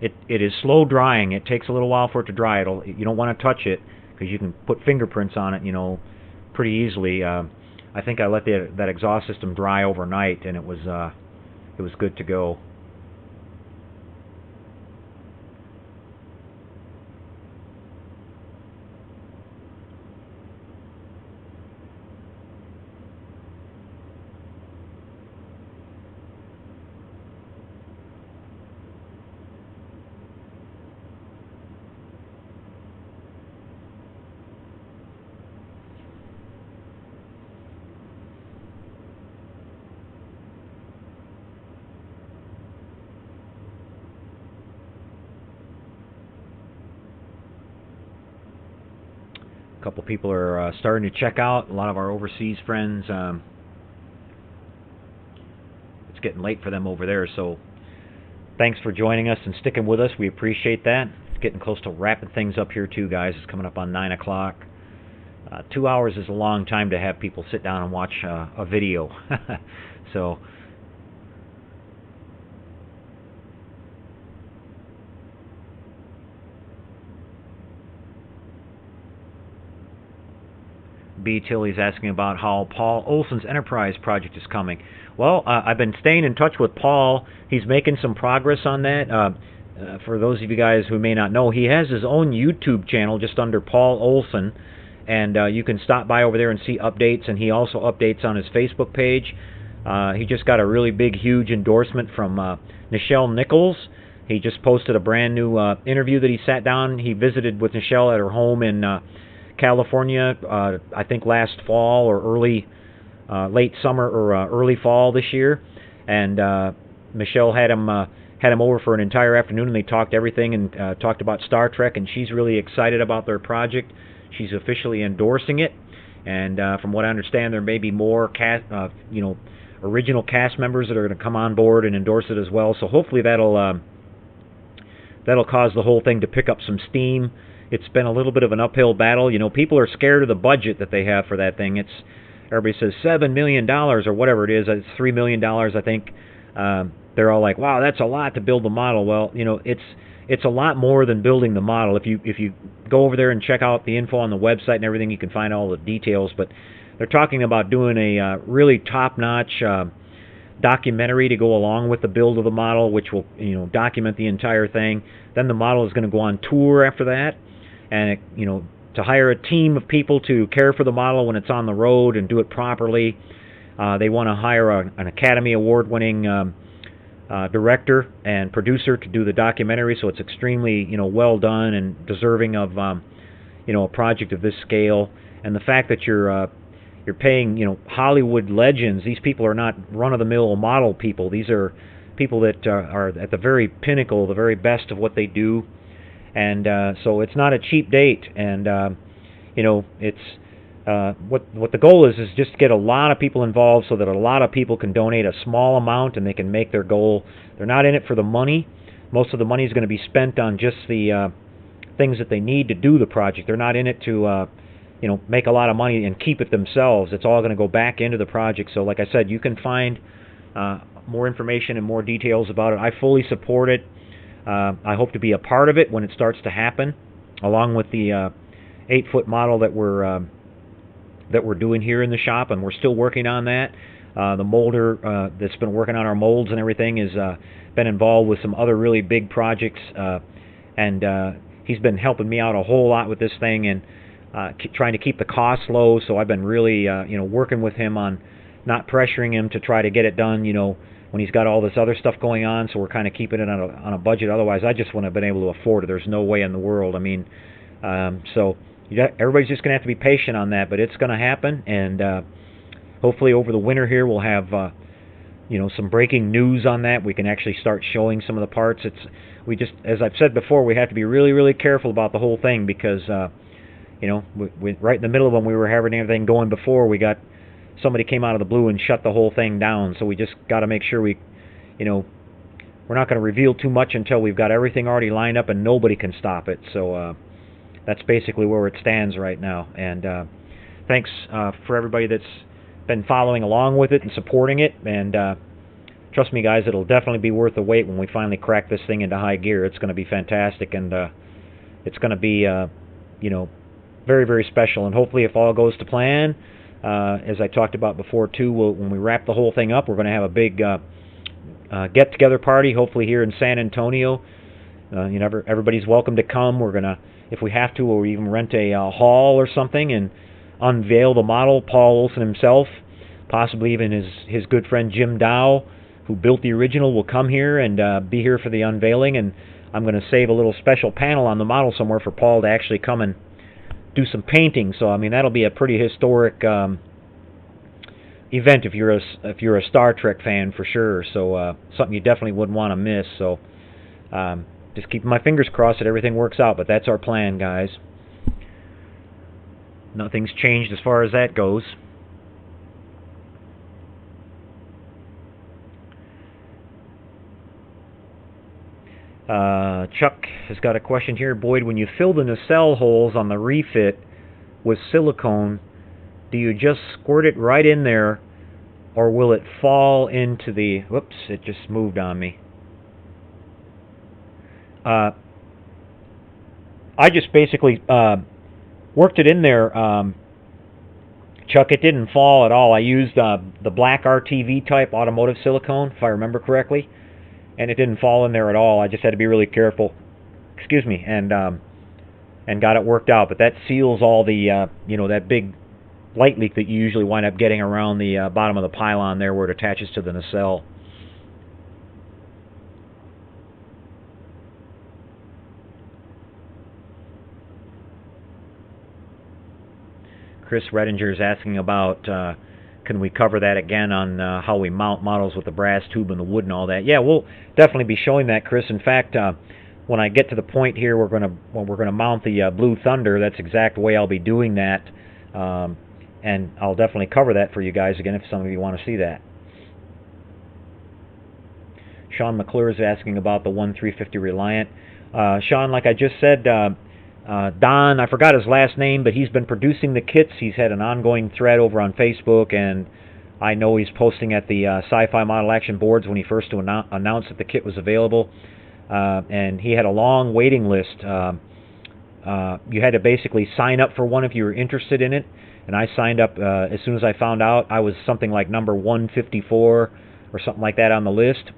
It is slow drying. It takes a little while for it to dry. You don't want to touch it because you can put fingerprints on it, pretty easily. I think I let that exhaust system dry overnight, and it was good to go. A couple people are starting to check out. A lot of our overseas friends. It's getting late for them over there, so thanks for joining us and sticking with us. We appreciate that. It's getting close to wrapping things up here too, guys. It's coming up on 9 o'clock. 2 hours is a long time to have people sit down and watch a video. So B. Tilly's asking about how Paul Olson's Enterprise project is coming. Well, I've been staying in touch with Paul. He's making some progress on that. For those of you guys who may not know, he has his own YouTube channel just under Paul Olson, and you can stop by over there and see updates, and he also updates on his Facebook page. He just got a really big, huge endorsement from Nichelle Nichols. He just posted a brand new interview that he sat down. He visited with Nichelle at her home in California, I think last fall or late summer or early fall this year, and Michelle had him over for an entire afternoon, and they talked everything and talked about Star Trek, and she's really excited about their project. She's officially endorsing it, and from what I understand, there may be more original cast members that are going to come on board and endorse it as well. So hopefully that'll cause the whole thing to pick up some steam. It's been a little bit of an uphill battle. You know, people are scared of the budget that they have for that thing. Everybody says $7 million or whatever it is. It's $3 million, I think. They're all like, "Wow, that's a lot to build the model." Well, you know, it's a lot more than building the model. If you go over there and check out the info on the website and everything, you can find all the details. But they're talking about doing a really top-notch documentary to go along with the build of the model, which will document the entire thing. Then the model is going to go on tour after that, and to hire a team of people to care for the model when it's on the road and do it properly. They want to hire an Academy Award-winning director and producer to do the documentary, so it's extremely well done and deserving of a project of this scale. And the fact that you're paying Hollywood legends. These people are not run-of-the-mill model people. These are people that are at the very pinnacle, the very best of what they do. And so it's not a cheap date, and it's what the goal is just to get a lot of people involved so that a lot of people can donate a small amount and they can make their goal. They're not in it for the money. Most of the money is going to be spent on just the things that they need to do the project. They're not in it to make a lot of money and keep it themselves. It's all going to go back into the project. So like I said, you can find more information and more details about it. I fully support it. I hope to be a part of it when it starts to happen, along with the 8-foot model that we're doing here in the shop, and we're still working on that. The molder that's been working on our molds and everything has been involved with some other really big projects, and he's been helping me out a whole lot with this thing and trying to keep the costs low. So I've been really working with him on not pressuring him to try to get it done when he's got all this other stuff going on. So we're kind of keeping it on a budget. Otherwise, I just wouldn't have been able to afford it. There's no way in the world. I mean, so everybody's just going to have to be patient on that, but it's going to happen. And hopefully over the winter here we'll have some breaking news on that. We can actually start showing some of the parts. As I've said before, we have to be really, really careful about the whole thing because we right in the middle of when we were having everything going before, we got somebody came out of the blue and shut the whole thing down. So we just got to make sure we're not going to reveal too much until we've got everything already lined up and nobody can stop it. So that's basically where it stands right now. And thanks for everybody that's been following along with it and supporting it. And trust me, guys, it'll definitely be worth the wait when we finally crack this thing into high gear. It's going to be fantastic, and it's going to be very, very special. And hopefully, if all goes to plan, as I talked about before too, when we wrap the whole thing up, we're going to have a big get-together party, hopefully here in San Antonio. Everybody's welcome to come. We're going to, if we have to, or even rent a hall or something and unveil the model. Paul Olson himself, possibly even his good friend Jim Dow, who built the original, will come here and be here for the unveiling. And I'm going to save a little special panel on the model somewhere for Paul to actually come and do some painting. So I mean, that'll be a pretty historic event if you're a Star Trek fan for sure. So something you definitely wouldn't want to miss. So just keeping my fingers crossed that everything works out. But that's our plan, guys. Nothing's changed as far as that goes. Chuck has got a question here. Boyd, when you fill the nacelle holes on the refit with silicone, do you just squirt it right in there, or will it fall into the... Whoops, it just moved on me. I just basically worked it in there, Chuck. It didn't fall at all. I used the black RTV type automotive silicone, if I remember correctly, and it didn't fall in there at all. I just had to be really careful, excuse me, and got it worked out. But that seals all the, you know, that big light leak that you usually wind up getting around the bottom of the pylon there where it attaches to the nacelle. Chris Redinger is asking about can we cover that again on how we mount models with the brass tube and the wood and all that. Yeah, we'll definitely be showing that, Chris. In fact, when I get to the point here we're gonna mount the Blue Thunder, that's the exact way I'll be doing that, and I'll definitely cover that for you guys again if some of you want to see that. Sean McClure is asking about the 1350 Reliant. Sean, like I just said, Don, I forgot his last name, but he's been producing the kits. He's had an ongoing thread over on Facebook, and I know he's posting at the Sci-Fi Model Action boards when he first announced that the kit was available. And he had a long waiting list. You had to basically sign up for one if you were interested in it, and I signed up as soon as I found out. I was something like number 154 or something like that on the list.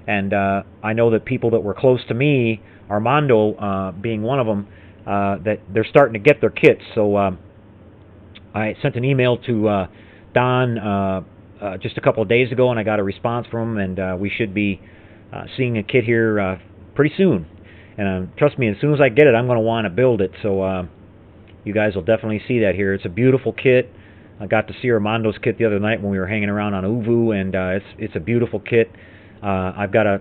And I know that people that were close to me, Armando being one of them, that they're starting to get their kits. So I sent an email to Don just a couple of days ago, and I got a response from him, and we should be seeing a kit here pretty soon. And trust me, as soon as I get it, I'm going to want to build it. So you guys will definitely see that here. It's a beautiful kit. I got to see Armando's kit the other night when we were hanging around on Uvu, and it's a beautiful kit. I've got a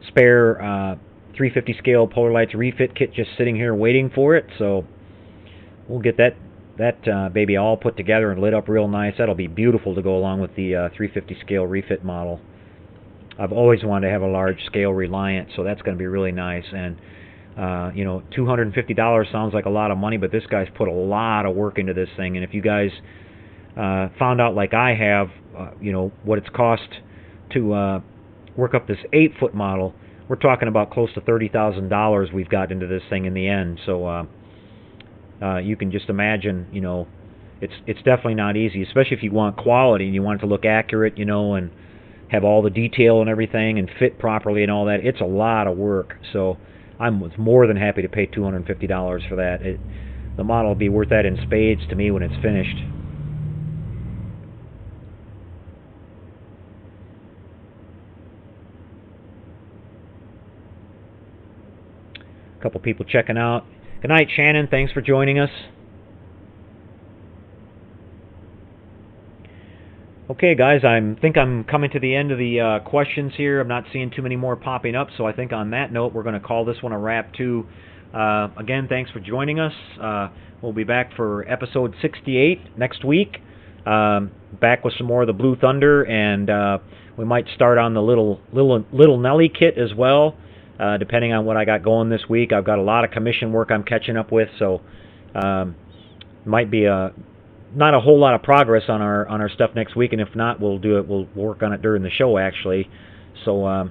spare 350 scale Polar Lights refit kit just sitting here waiting for it, so we'll get that baby all put together and lit up real nice. That'll be beautiful to go along with the 350 scale refit model. I've always wanted to have a large scale Reliant, so that's going to be really nice. And you know, $250 sounds like a lot of money, but this guy's put a lot of work into this thing. And if you guys found out, like I have, you know, what it's cost to work up this 8-foot model, we're talking about close to $30,000 we've got into this thing in the end. So you can just imagine, you know, it's definitely not easy, especially if you want quality and you want it to look accurate, you know, and have all the detail and everything and fit properly and all that. It's a lot of work. So I'm more than happy to pay $250 for that. The model will be worth that in spades to me when it's finished. A couple people checking out. Good night, Shannon. Thanks for joining us. Okay, guys, I think I'm coming to the end of the questions here. I'm not seeing too many more popping up, so I think on that note, we're going to call this one a wrap, too. Again, thanks for joining us. We'll be back for episode 68 next week. Back with some more of the Blue Thunder, and we might start on the little Nelly kit as well. Depending on what I got going this week. I've got a lot of commission work I'm catching up with, so might be not a whole lot of progress on our stuff next week, and if not, we'll work on it during the show, actually. So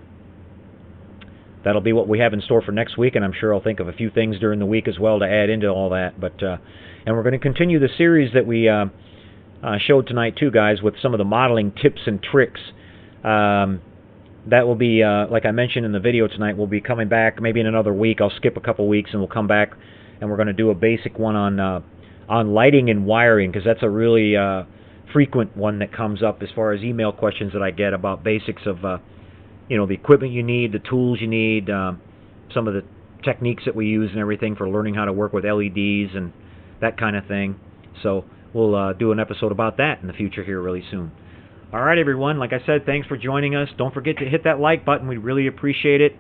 that'll be what we have in store for next week, and I'm sure I'll think of a few things during the week as well to add into all that. But and we're going to continue the series that we showed tonight too, guys, with some of the modeling tips and tricks. That will be, like I mentioned in the video tonight, we'll be coming back maybe in another week. I'll skip a couple weeks and we'll come back and we're going to do a basic one on lighting and wiring, because that's a really frequent one that comes up as far as email questions that I get about basics of, you know, the equipment you need, the tools you need, some of the techniques that we use and everything for learning how to work with LEDs and that kind of thing. So we'll do an episode about that in the future here really soon. All right, everyone. Like I said, thanks for joining us. Don't forget to hit that like button. We really appreciate it.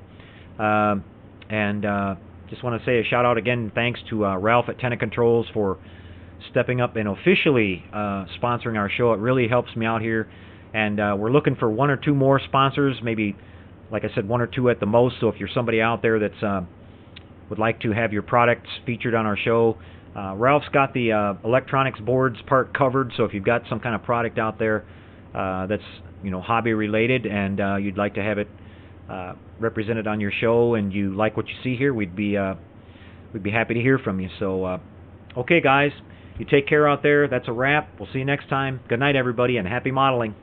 And just want to say a shout-out again. Thanks to Ralph at Tenacontrols for stepping up and officially sponsoring our show. It really helps me out here. And we're looking for 1 or 2 more sponsors, maybe, like I said, 1 or 2 at the most. So if you're somebody out there that's would like to have your products featured on our show, Ralph's got the electronics boards part covered. So if you've got some kind of product out there that's hobby related, and you'd like to have it represented on your show, and you like what you see here, we'd be happy to hear from you. So okay, guys, you take care out there. That's a wrap. We'll see you next time. Good night, everybody, and happy modeling.